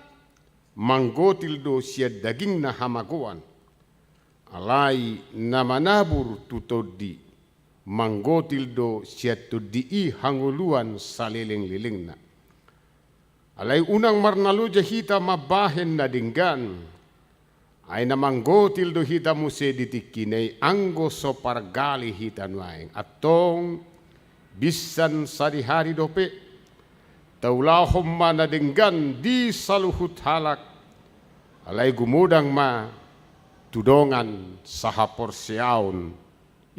manggotil do sia dagingna hamagoan alai nama nabur tu todi manggotil do sia todi i hanguluan saleleng-lelengna alai unang marnalu jahita mabahen na dinggan ay namanggotil do hita muse ditikinay anggo so pargali hita nuaeng atong bisan sadihari dope taulahom mana denggan di saluhut halak alay gumudang ma tudongan sahapor siaun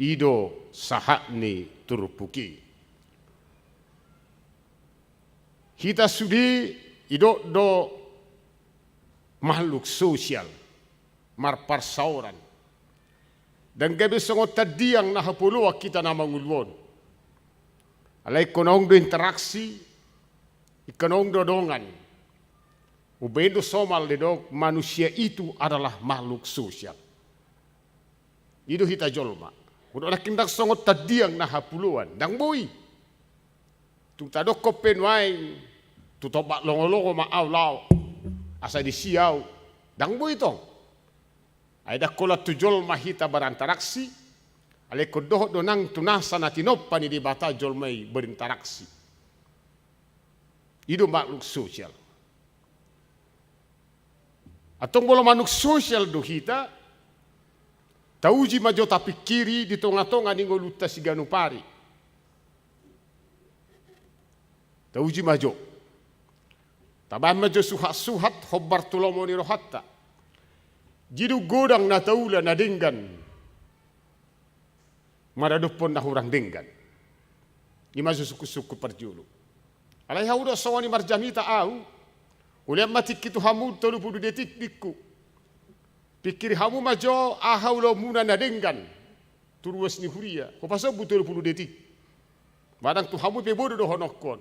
ido sahakni turpuki hita sudi ido do makhluk sosial marparsauran dan gabi songot tadiang nahapuluwa kita na mangulwon alay konong do interaksi ikonong do dongan ubendo somal de dog manusia itu adalah makhluk sosial itu hita jolma udah nakindak songot tadiang nahapuluan dang boy tung tadok kopen waing tutobak longo-longo maaw-law asa di siaw dang boy tong ay dakola tujol mahita berinteraksi ale kodoh donang tunasa na tinoppa ni di bata jol may berinteraksi itu makhluk sosial atong bolo manuk sosial do hita tauji majo tapi kiri di tonga-tonga ningo luta siganu pari tauji majo taban majo suhat-suhat hobbar tulomo ni rohatta jidu godang na taula na denggan maradopon na hurang denggan ima suku-suku perjulu alai haudo sawani marjamita au uliam mati kitu hamu tolu pudu detik dikku pikir hamu majo ahaulo muna na denggan turuas ni huria ko paso butolu pudu detik badang tu hamu pe bodo do honokon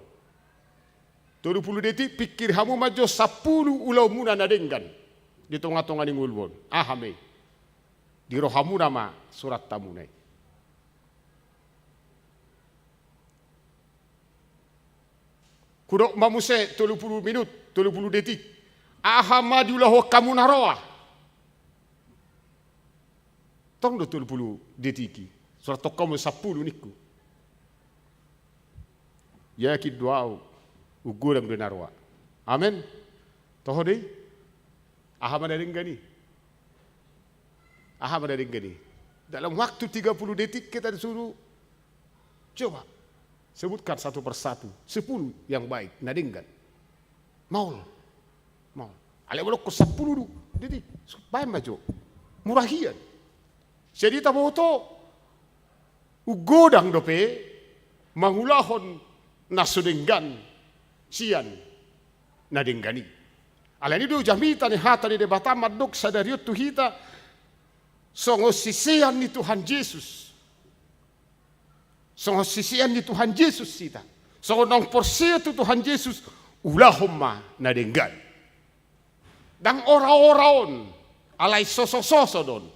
tolu pudu detik pikir hamu majo 10 ulau muna na denggan di tonga-tonga ni ngulwon ahame di rohamu nama surat tamunai kudok mamuse 30 minut 30 detik ahama diulah kamu naroa tong do 30 detiki surat tokamu 10 niku ya ki doa uguram do narwa amen tohode Aham ada denggani. Dalam waktu 30 detik kita disuruh coba sebutkan satu persatu 10 yang baik nadenggan. Maul. Ale bolok ko 10 detik supaya maju. Murahian. Jadi taboto ugodang dope mangulahon nasudenggan sian nadenggani. Alani do jamita ni hata ni debata madok sadario tu hita songo sisian ni Tuhan Yesus. Songo sisian ni Tuhan Yesus sita. Songo nong porsia tu Tuhan Yesus ulahomma na denggan. Dang ora-oraon alai soso-soso don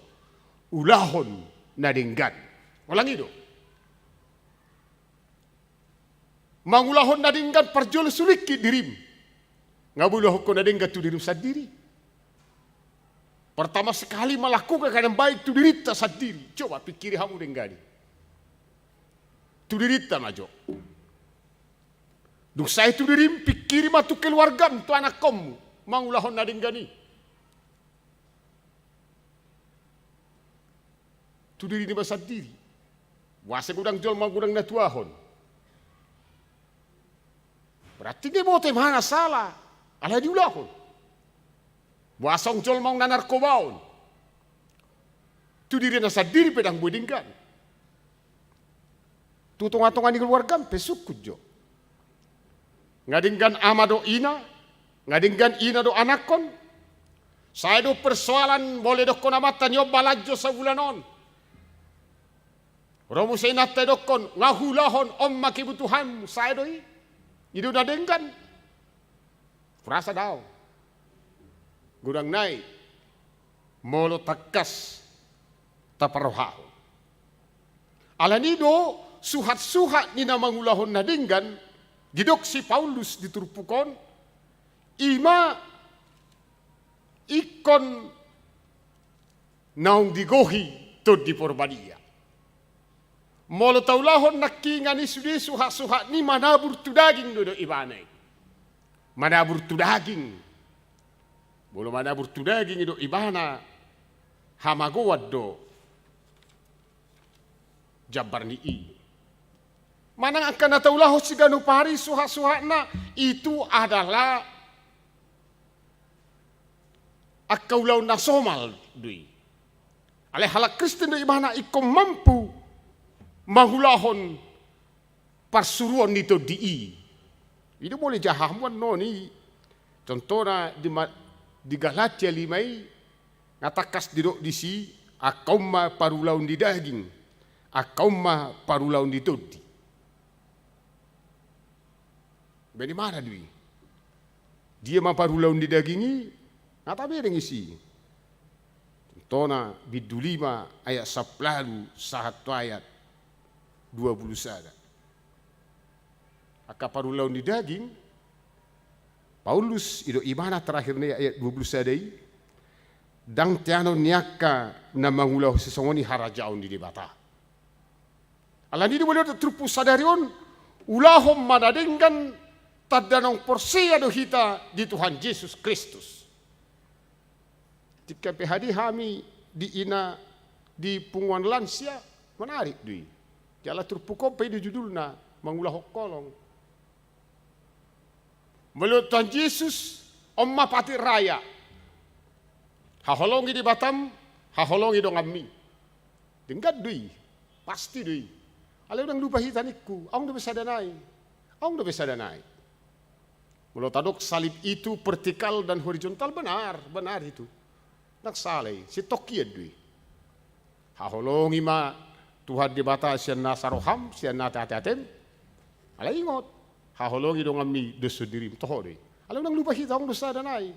ulahon na denggan. Walang ido. Mangulahon na denggan perjol suliki dirim. Ngabulah hukum nadenggan tu diri sendiri. Pertama sekali melakukan yang baik tu diri tak sendiri. Coba pikiri kamu denggani. Tu diri tak maju. Duk saya tu diri pikiri matu keluarga tu anak kamu. Mangulahon nadenggani. Tu diri ni bahasa diri. Wasa gudang jol mangudang natuahon. Berarti dia mau mana salah. Ala diulahon. Buasong jol mau na narkobaon. Tu diri na sa diri pedang budingkan. Tutung-atungan di keluarga pesukut jo. Ngadingkan ama do ina, ngadingkan ina do anakon. Saya do persoalan boleh do konamatan yo balajo sa bulanon. Romo sa inatay do kon ngahulahon omma kebutuhan saya do ido na dengkan. Frasa daw. Gudang naik molo takas taparohaho. Alanido suhat-suhat ni na mangulahon na dinggan gidok si Paulus diturpukon ima ikon naong digohi to di porbadia. Molo taulahon nakingan ni sudi suhat-suhat ni manabur tu daging do ibanay. Manabur tu daging. Bolo manabur tu daging do ibana hamagowad do jabar ni i. Manang akan nataulah si ganu pari suha-suha na itu adalah akaulau na somal dui. Aleh halak Kristen do ibana ikom mampu mahulahon parsuruan nito di i. Itu boleh jahamuan no ni. Contohnya di Galatia 5 ngatakas didok di si akauma parulaun di daging akauma parulaun di todi. Bani mana dui? Dia ma parulaun di dagingi ngata bereng isi. Contohnya bidu 5 ayat 10 satu ayat 20 Aka parulaun di daging Paulus ido imana terakhir ni ayat 20 dang tiano niaka na mangulau sesongoni harajaun di debata. Alani di boleh terpupu sadarion ulahom madadengkan tadanong porsia do hita di Tuhan Yesus Kristus. Tika pehadi hami di ina di punguan lansia menarik dui. Jala terpuku pe di judulna mangulah kolong. Menurut Tuhan Yesus, omma pati raya. Haholongi di Batam, haholongi dong ammi. Tingkat dui, pasti dui. Ale udang lupa hitaniku, aung do bisa danai. Aung do bisa danai. Menurut tadok salib itu vertikal dan horizontal benar itu. Nak saleh, si tokian dui. Haholongi ma Tuhan di bata sian nasaroham, sian natatem. Ale ingot. Haholongi dong ammi dosa diri toho deh. Alam nang lupa kita ang dosa danai.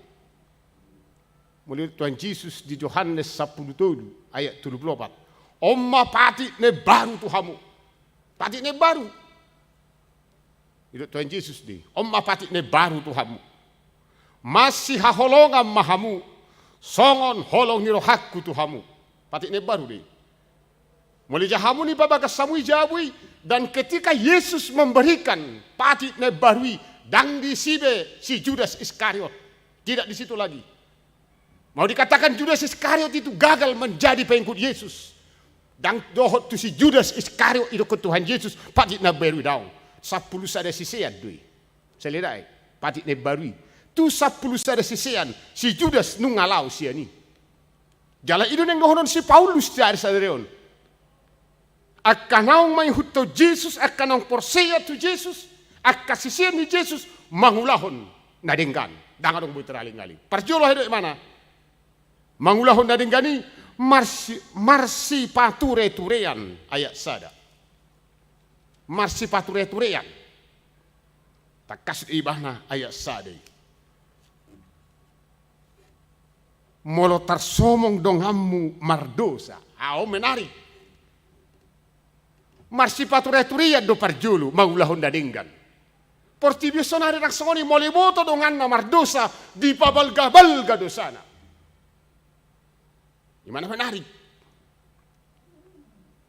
Mulut Tuhan Yesus di Yohanes 10 ayat 34. Omma pati ne baru Tuhamu. Pati ne baru. Itu Tuhan Yesus di. Omma pati ne baru Tuhamu. Masih haholongan mahamu. Songon holong ni rohakku Tuhamu. Pati ne baru deh. Mulai jahamu ni babagas samui jabui. Dan ketika Yesus memberikan pati nebarui dang di sibe si Judas Iskariot. Tidak di situ lagi. Mau dikatakan Judas Iskariot itu gagal menjadi pengikut Yesus. Dang dohot tu si Judas Iskariot itu ke Tuhan Yesus pati nebarui daun. 10 sada sisean dui. Seledai pati nebarui. Tu 10 sada sisean si Judas nungalau siani. Jala itu neng dohonon si Paulus dari sadareon. Akanang may huto Jesus, akanang porseya tu Jesus, akasisian ni Jesus, mangulahon na denggan. Dangadong buiteraling-aling. Parjulo hidup mana? Mangulahon na denggani, marsi pature-turean, ayat sada. Marsi pature-turean. Takas ibahna, ayat sada. Molo tarsomong dongamu mardosa. Ao menarik. Marsi pature-turian do parjulu maulahon dadinggan. Porti biasonari raksoni moliboto dongan na mardosa di pabalga-balga dosana. Gimana menarik?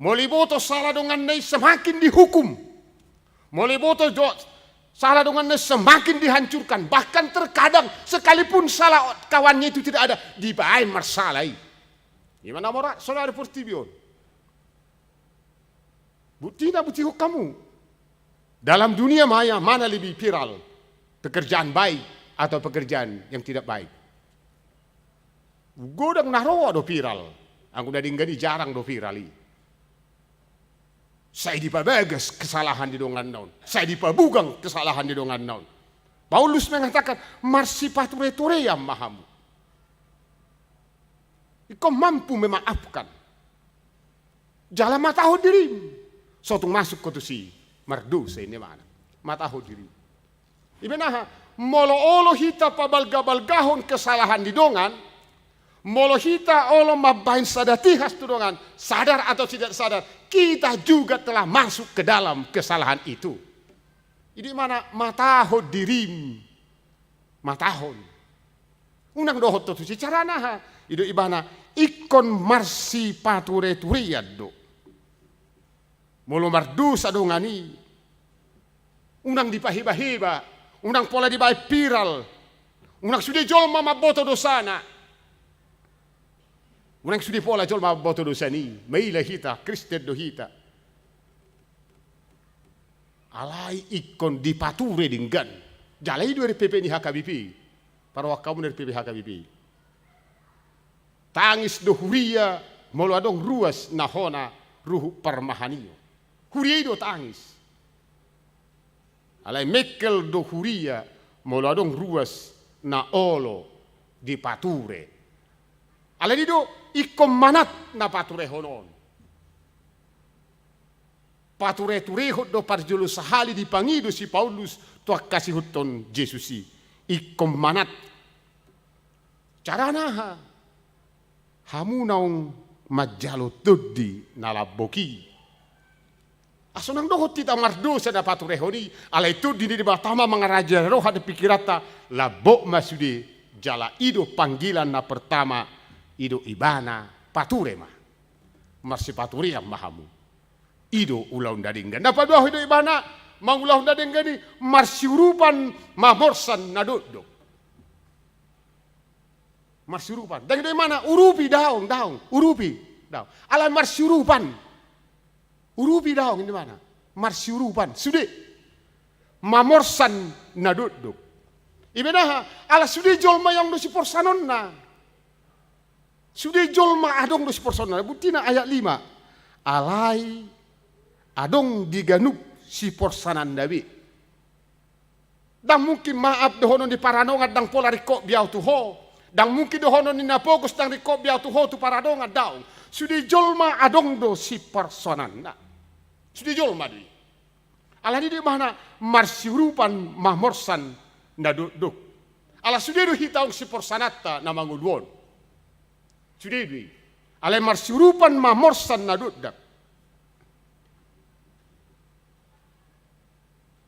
Moliboto salah dongan na semakin dihukum. Moliboto salah dongan na semakin dihancurkan. Bahkan terkadang sekalipun salah kawannya itu tidak ada dibaai marsalai. Gimana morak saudara porti bion? Bukti kamu. Dalam dunia maya mana lebih viral? Pekerjaan baik atau pekerjaan yang tidak baik? Godang naroa do viral. Ang udah dinggani jarang do virali. Saya dipabagas kesalahan di dongan naon. Saya dipabugang kesalahan di dongan naon. Paulus mengatakan, marsipature-ture yang mahamu. Kau mampu memaafkan. Jalan mataho dirimu. Sotung masuk ke tu si mardosa ini mana. Mataho dirimu. Ibenaha, molo-olo hita pabalga-balgahon kesalahan di dongan. Molo hita olo mabahin sadatihas tu dongan. Sadar atau tidak sadar. Kita juga telah masuk ke dalam kesalahan itu. Jadi mana mataho dirimu. Matahon. Unang dohot tu si carana. Itu ibana ikon marsi pature-turiad do. Molo mardu sadongani. Unang dipahiba-hiba. Unang pola dibae viral. Unang sudah jolma maboto dosana. Unang sudah pola jolma maboto dosani. Maila hita, Kristen do hita. Alai ikon dipature dinggan. Jalai dari PP ni HKBP. Para wakamu dari PP HKBP. Tangis do huria molo adong ruas nahona ruhu permahanio. Huria do tangis. Alai mekel do huria molo adong ruas na olo di pature. Alai do ikom manat na pature honon. Pature turehot do parjolo sahali dipangido si Paulus tuak kasih huton Jesusi. Ikom manat. Caranaha. Hamu naung majalo tudi nalaboki. Asunang dohot tita mardosa na paturehoni. Alay tudi di batama mangaraja roha de pikirata. Labo masude jala ido panggilan na pertama. Ido ibana paturema. Marsi paturiam mahamu. Ido ulaun dadinggan. Napa doh ido ibana. Mangulaun dadinggan ni marsi urupan mamorsan na dodok. Marsyurupan. Dan dari mana? Urupi daung. Urupi daung. Alam marsyurupan. Urupi daung di mana? Marsyurupan. Sudah. Mamorsan na duduk. Ibenaha. Ala sudah jolma yang dosi porsanon na. Sudah jolma adong dosi porsanon na. Butina ayat 5. Alai adong diganuk si porsanan dabi. Dan mungkin maaf dohonon di paranongat dan pola rikok biau tuho. Dan mungkin dohono ni napogus dan rikop biau tuho tu paradonga daung. Sudi jolma adong do si personan na. Sudi jolma di. Ala di mana marsyurupan mahmorsan na duk. Ala sudi do hitaung si porsanata na mangudwon. Sudi di. Ala marsyurupan mahmorsan na duk.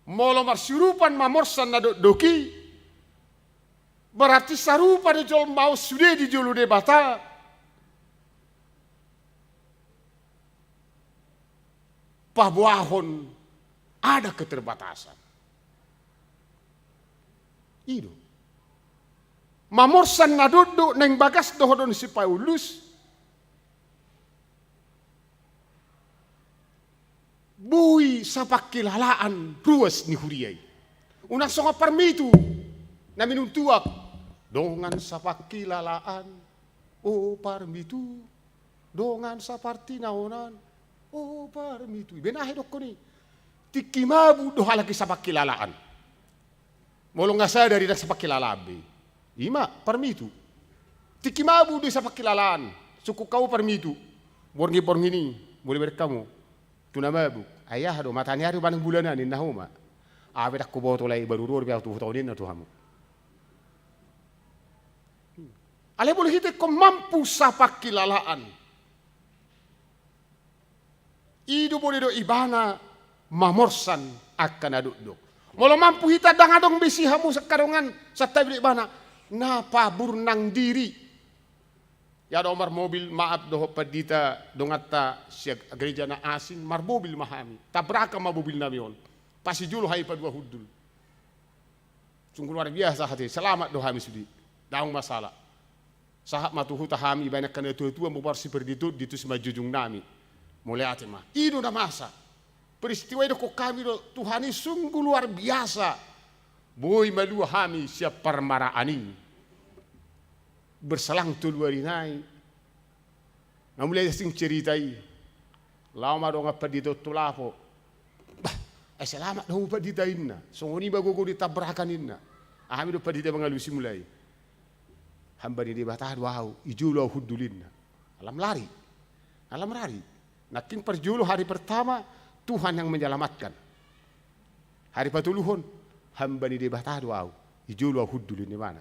Molo marsyurupan mahmorsan na duki. Berarti sarupa de jol mau sudah di julu de bata. Pabuahon ada keterbatasan. Itu. Mamorsan na duduk neng bagas dohodon si Paulus. Bui sapakilalaan ruas ni huriai. Unang songa permitu. Na minuntuak. Dongan sapakilalaan, oh parmitu. Dongan saparti naonan, oh parmitu. Benahe dok ko ni. Tikimabu doha lagi sapakilalaan. Molo nga sa dari sapakilalabi. Ima, parmitu. Tikimabu do sapakilalaan. Suku kau parmitu. Borngi ni, boleh berkamu. Tunamabu. Ayah do matanya hari banang bulanan ni nahuma. Abe ko boto lay barurur biya tu tawnin na tuhamu. Ale boleh hite ko mampu sapakilalaan. Idu boleh do ibana mamorsan akan aduk. Molo mampu hita dangadong bisi hamu sekarongan sa tabi ibana napabur nang diri. Ya do mar mobil maaf do padita dongata siag gereja na asin mar mobil mahami. Tabraka mabubil namion. Pasi julu hai padua hudul. Sungguh luar biasa hati. Selamat do hami sudi. Daung masalah. Sahab matuhu tahami banyak kena tua-tua mubar si berditut ditu semajujung nami. Mulai ate mah. Itu na masa. Peristiwa itu kok kami do Tuhani sungguh luar biasa. Boy malu hami siap permaraani. berselang tuluarinai. Nga mulai sing ceritai. Lama dong apa dito tulapo. Bah, selamat dong pa ditain na. Sunguni bago ko ditabrakan na. Ahami do pa dito mga lusi mulai. Hamba ni dibatah wow, ijulo hudulin na. Alam lari. Naking perjulo hari pertama Tuhan yang menyelamatkan. Hari patuluhon hamba ni dibatah wow, ijulo hudulin di mana.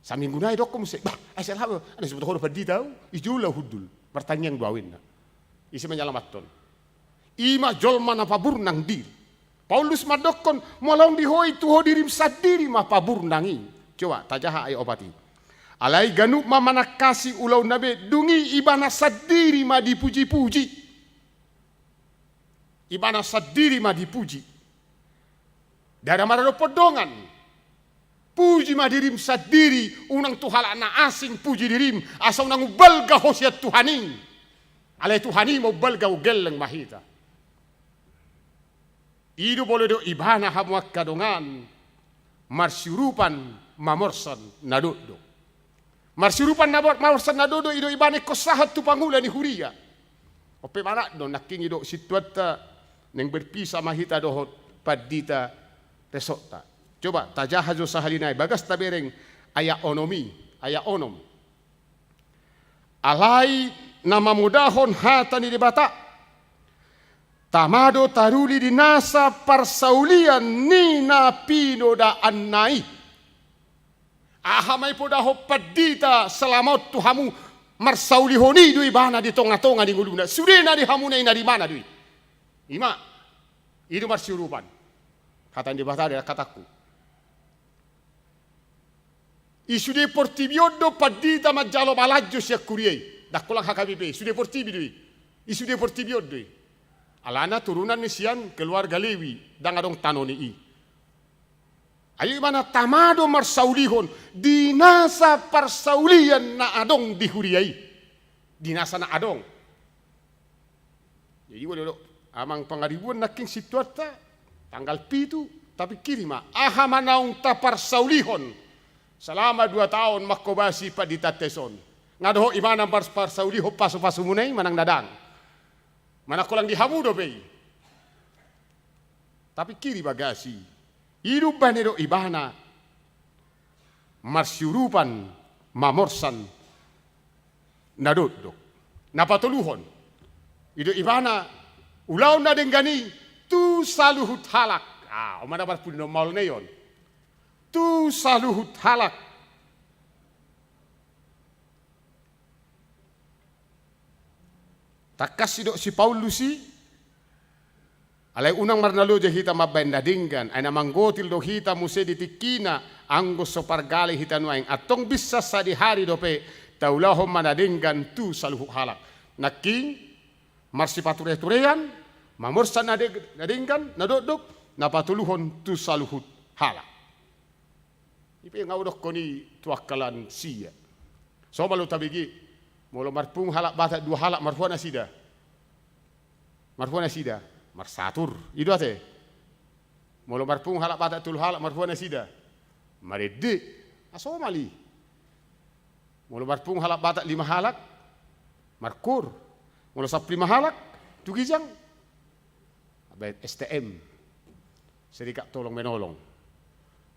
Saminggu naik dok musik. Bah, selamat. Ada sebut ko pa dito, ijulo hudul. Pertanyaan duawin na. Isi menyelamatkan. Ima jolma na pabur nang diri. Paulus madokon molong dihoi tuho dirim sadiri ma pabur nangi. Coba tajaha ay opati. Alai ganuk ma manakasi ulau nabe dungi ibana sadiri ma dipuji-puji. Ibana sadiri ma dipuji. Dada marado podongan. Puji ma dirim sadiri unang tuhala na asing puji dirim asau nang balga hosiat Tuhaning. Alai Tuhani mo balga ugeleng mahita. Idu boleh do ibana hamuak kadongan marsyurupan mamorsan nadodo. Marsyurupan mamorsan nadodo ido ibane kosahat tu pangula ni huria. Ope mana do naking ido situata neng berpisah mahita dohot padita resota. Coba tajahajo sahalinai bagas tabereng aya onomi, aya onom. Alai nama mudahon hatani di bata. Tamado taruli di nasa parsaulian nina pino da annai. Ahamai poda hopadita selamat tuhamu marsauli honi dui bana di tonga-tonga di nguluna. Sudena di hamuna ina di mana dui. Ima, itu marsyurupan. Kata di bata adalah kataku. Isu de portibiodo padita majalo balajo siak kuriei. Dah kolang HKBP, isu de portibi dui. Isu de portibiodo dui. Alana turunan ni sian keluarga Lewi dan adong tanoni i. Ayo mana tamado marsaulihon dinasa parsaulian na adong dihuriai. Dinasa na adong. Jadi boleh amang pangaribuan naking situata tanggal pitu tapi kirima aha manaung ta parsaulihon selama 2 tahun makobasi pa ditateson. Ngadoho imana parsauliho pasu-pasu munai manang dadang. Mana kolang dihamu do pei. Tapi kiri bagasi. Hidup banero ibana. Marsyurupan mamorsan nadodok. Napatuluhon. Hidup ibana ulau na denggani tu saluhut halak. Omana bar puno mal neon. Tu saluhut halak. Takas sidok si Paulusi alai unang marnalo je hita mabenda dinggan ana manggotil do hita muse ditikina anggo sopargale hita nuaing atong bisa sadi hari dope taulahom manadinggan tu saluhu halak naking marsipature turean mamorsan nadinggan nadodok napatuluhon tu saluhu halak ipe ngaudok koni tuakalan sia so balu tabigi molo marpung halak bata 2 halak marfuana sida. Marfuana sida. Marsatur. Itu ate. Molo marpung halak bata 3 halak marfuana sida. Marede. Aso mali. Molo marpung halak bata 5 halak. Markur. Molo sap 5 halak. Tugijang. Abait STM. Serikat tolong menolong.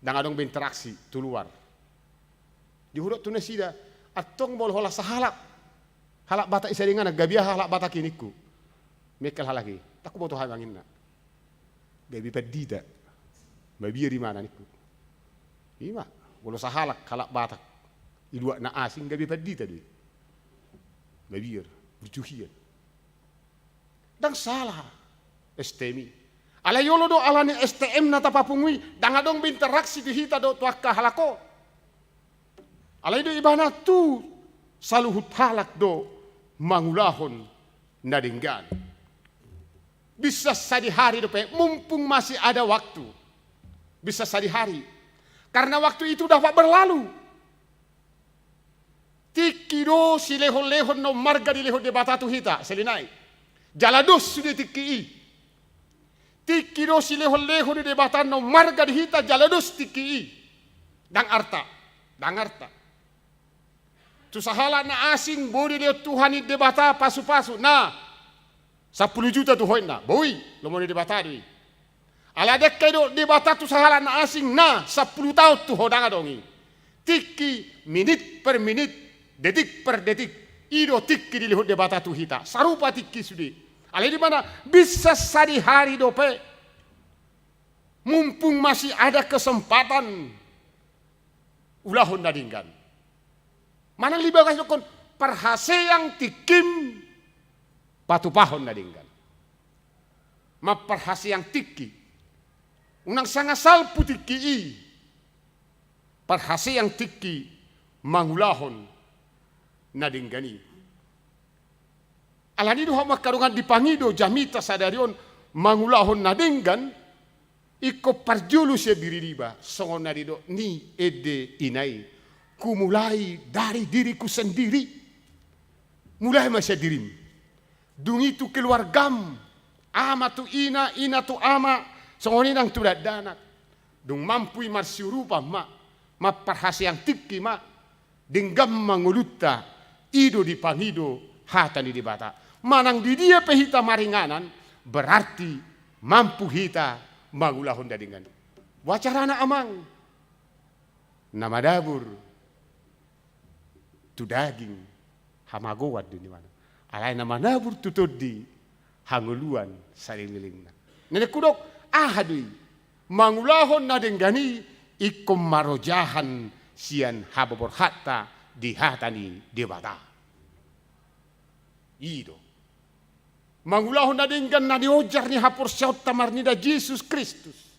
Dan adong berinteraksi tuluar. Dihurut tuna sida. Atong bol hola sahalak. Halak bata isa dengan gabiah halak bata kiniku. Mekel halaki. Taku boto hangin na. Gabi padida. Mabir di mana niku. Ima. Bolo sahalak halak bata. Ilua na asing gabi padida deh. Mabir. Berjuhian. Dan salah. STMI. Ala yolo do alani STM na tapapungui. Dan adong berinteraksi di hita do tuaka halako. Ala itu ibana tu saluhut halak do mangulahon nadinggan. Bisa sadi hari dope mumpung masih ada waktu. Bisa sadi hari. Karena waktu itu dapat berlalu. Tikido si lehon-lehon no marga di lehon de batatu hita selinai. Jalados sudah tiki. Tikido si lehon-lehon de batano marga di hita jalados tiki. Dang arta. Tu sahala na asing boleh dia Tuhan ni debata pasu-pasu. Nah, 10 juta tu hoin na. Boi, lo mau debata dui. Ala dek kedo debata tu sahala na asing na 10 tahun tu hodanga dongi. Tiki minit per minit, detik per detik. Ido tiki dilihat debata tu hita. Sarupa tiki sudi. Ala di mana bisa sadi hari dope. Mumpung masih ada kesempatan ulahon nadinggan. Mana liba kasih kon perhaseang tikim patupahon nadinggan. Ma perhaseang tiki. Unang sangasal putiki i. Perhaseang tiki mangulahon nadinggani. Alani doha makarungan dipangido jamita sadarion mangulahon nadinggan. Iko parjulu siya diririba. Songon nadido ni ede inay. Kumulai dari diriku sendiri. Mulai masya dirim. Dungi tu keluargam. Ama tu ina tu ama. Songon inang tu danak. Dung mampui marsiurupa ma. Ma parhasyang tiki ma. Dinggam manguluta. Ido dipangido hata ni dibata. Manang di dia pehita maringanan. Berarti mampu hita mangulahon dadingan. Wacarana amang. Nama dabur. Tu daging hamagowad di mana. Alay nama nabur tutod di hanguluan salililingna. Nenek kudok ahadui mangulahon na denggani ikom marojahan sian hababor hatta di hatani debata. Ido. Mangulahon na denggan na diojar ni hapor syaut tamarnida Jesus Kristus.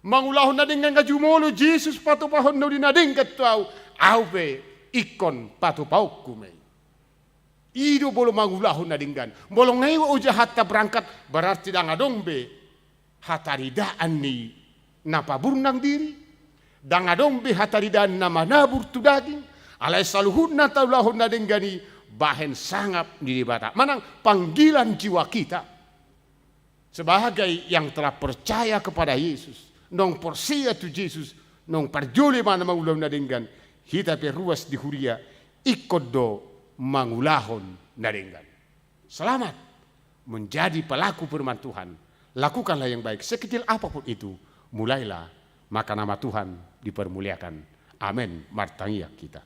Mangulahon na denggan kajumolo Jesus patupahon no dinadenggat tuau. Aupe ikon patupau kumei. Ido bolo mangulahon na dinggan. Bolong ngayon uja hatta berangkat berarti dangadombe hataridaan ni napaburnang diri. Dangadombe hataridaan na manabur tu daging. Alay saluhun na taulahon na dinggani bahen sangap di dibata. Manang panggilan jiwa kita sebagai yang telah percaya kepada Yesus. Nong persia tu Yesus. Nong perjole mana mangulahon na dinggan. Hita peruas di huria ikut do mangulahon nadenggan. Selamat menjadi pelaku firman Tuhan. Lakukanlah yang baik sekecil apapun itu. Mulailah maka nama Tuhan dipermuliakan. Amin. Martangia kita.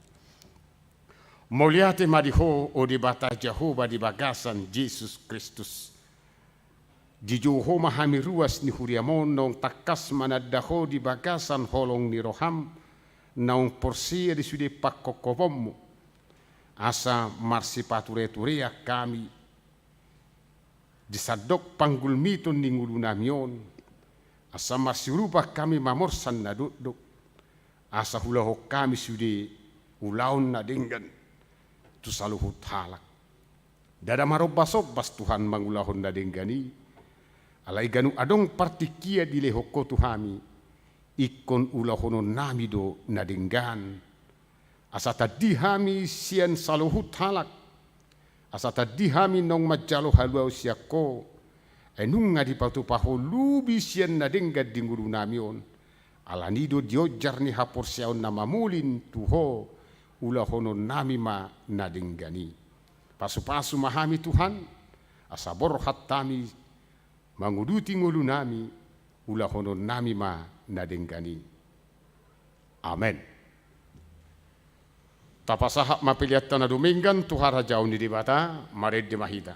Muliate madiho o di bata Jehovah di bagasan Yesus Kristus. Di joho mahami ruas ni huria monong takas manadaho di bagasan holong ni roham. Naung porsia di sude pakokovomu asa marsipature-turea kami disadok panggul miton ningulu namion asa marsirupa kami mamorsan na duduk asa hulaho kami sude ulaon na dinggan tu saluhut halak dada marobasobas Tuhan mangulahon na dinggani alai ganu adong partikia di lehoko tuhami ikon ulahono nami do nadinggan asa tadi hami sian saluhut halak asa tadi hami nong majalo haluau siako enung ngadi patu paho lubi sian nadinggan dinguru namion alanido diojar ni hapor siaon nama mulin tuho ulahono nami ma nadinggani pasu-pasu mahami Tuhan asa borhat tami manguduti ngulu nami ulahono nami ma nadinggani. Amen. Tapasahak mapiliat tanah duminggan Tuhara jauh di dibata marid di mahita.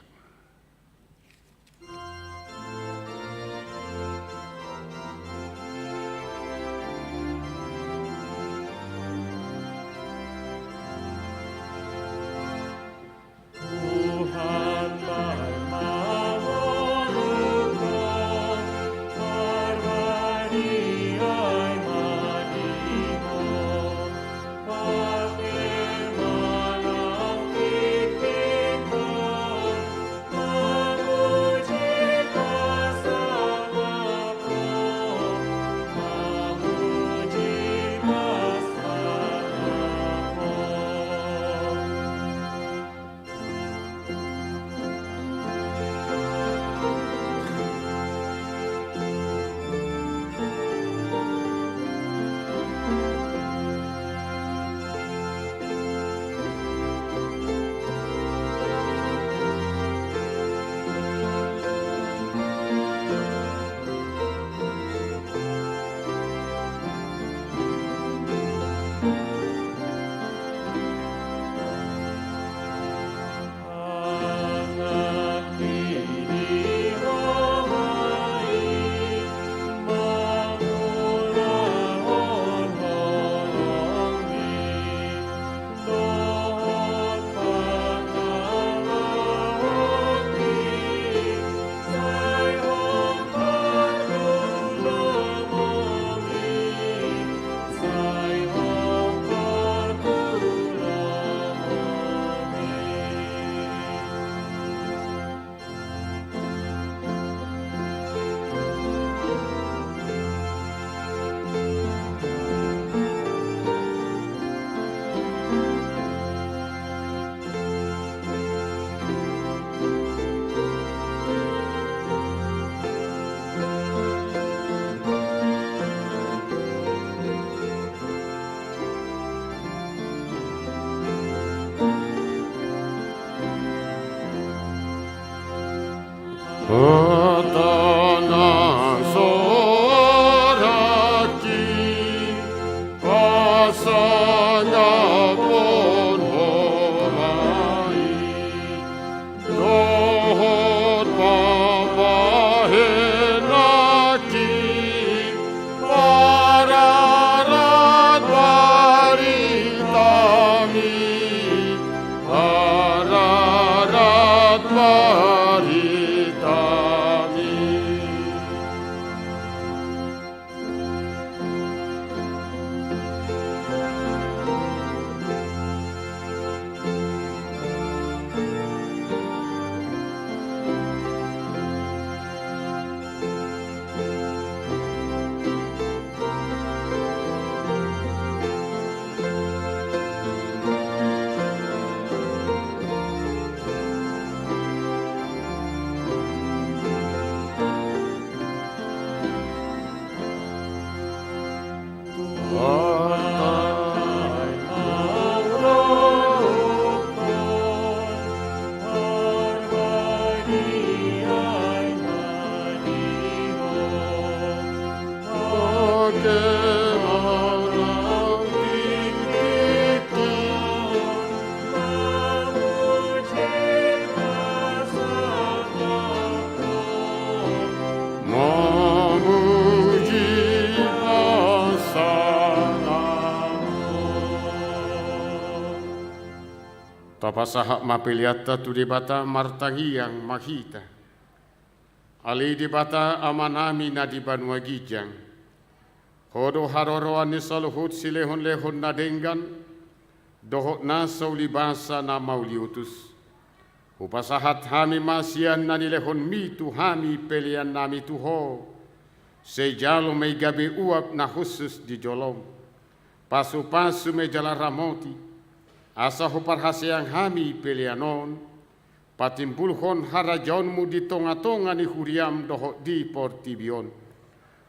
Tapasahak mapiliata tu debata martangiang mahita. Ali debata amanami na di Banua Gijang. Hodo haroroan ni saluhut silehon lehon na denggan. Dohot na saulibasa na mauliutus. Upasahat hami masian na nilehon mitu hami pelian nami tuho. Sejalo may gabi uap na khusus di jolom. Pasu-pasu may jala ramoti. Asa huparhaseang hami pelianon. Patimbulhon harajonmu di tonga-tonga ni huriam dohot di portibion.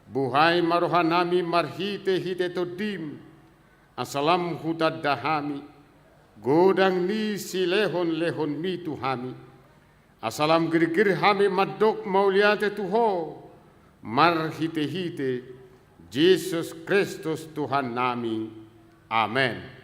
Buhay marohanami marhite-hite todim. Asalam hutad dahami. Godang ni silehon-lehon mitu hami. Asalam gir-gir hami madok mauliate tuho. Marhite-hite. Yesus Kristus Tuhan nami. Amen.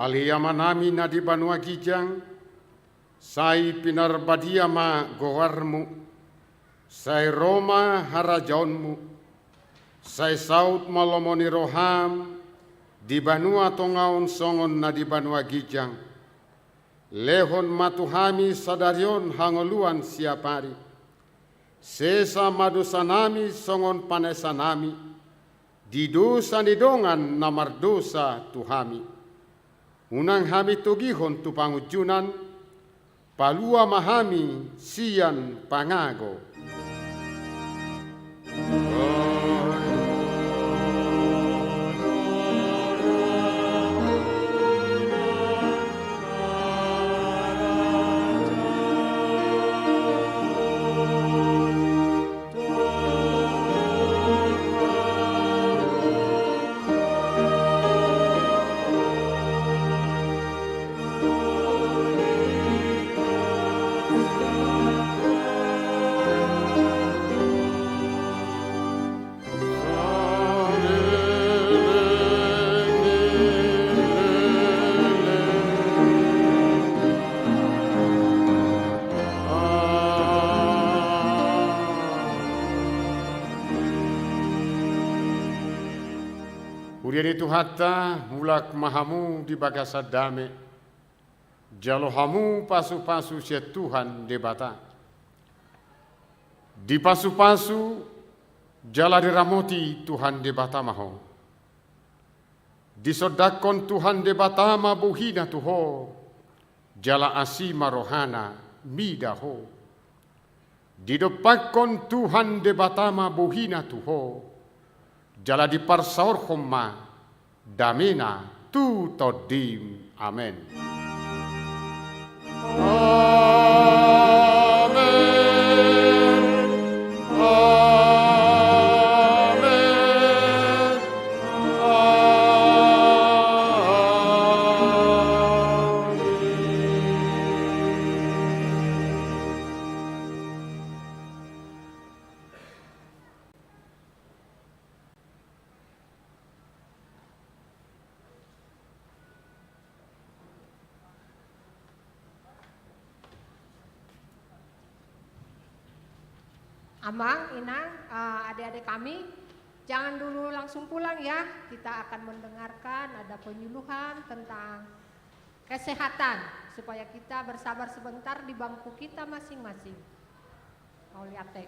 Aliyamanami na di Banua Gijang, sai pinarbadia ma gowarmu, sai Roma harajaunmu, sai saut malomoni roham, di Banua tongaon songon na di Banua Gijang, lehon matuhami sadarion hangoluan siapari, sesa madusanami songon panesanami, di dosa nidongan namar dosa tuhami. Unang hami tugihon tu pangujunan, palua mahami sian pangago. Uriani Tuhata mulak mahamu di bagasa dame, jalohamu pasu-pasu sia Tuhan debata. Di pasu-pasu jala diramoti Tuhan debata maho. Disodakon Tuhan debata ma buhina tuho, jala asima rohana midaho. Didopakon Tuhan debata ma buhina tuho, jala di parsaor khomma damina tu todim. Amen. Amang, Inang, adik-adik kami, jangan dulu langsung pulang ya. Kita akan mendengarkan ada penyuluhan tentang kesehatan supaya kita bersabar sebentar di bangku kita masing-masing. Mau lihat tek.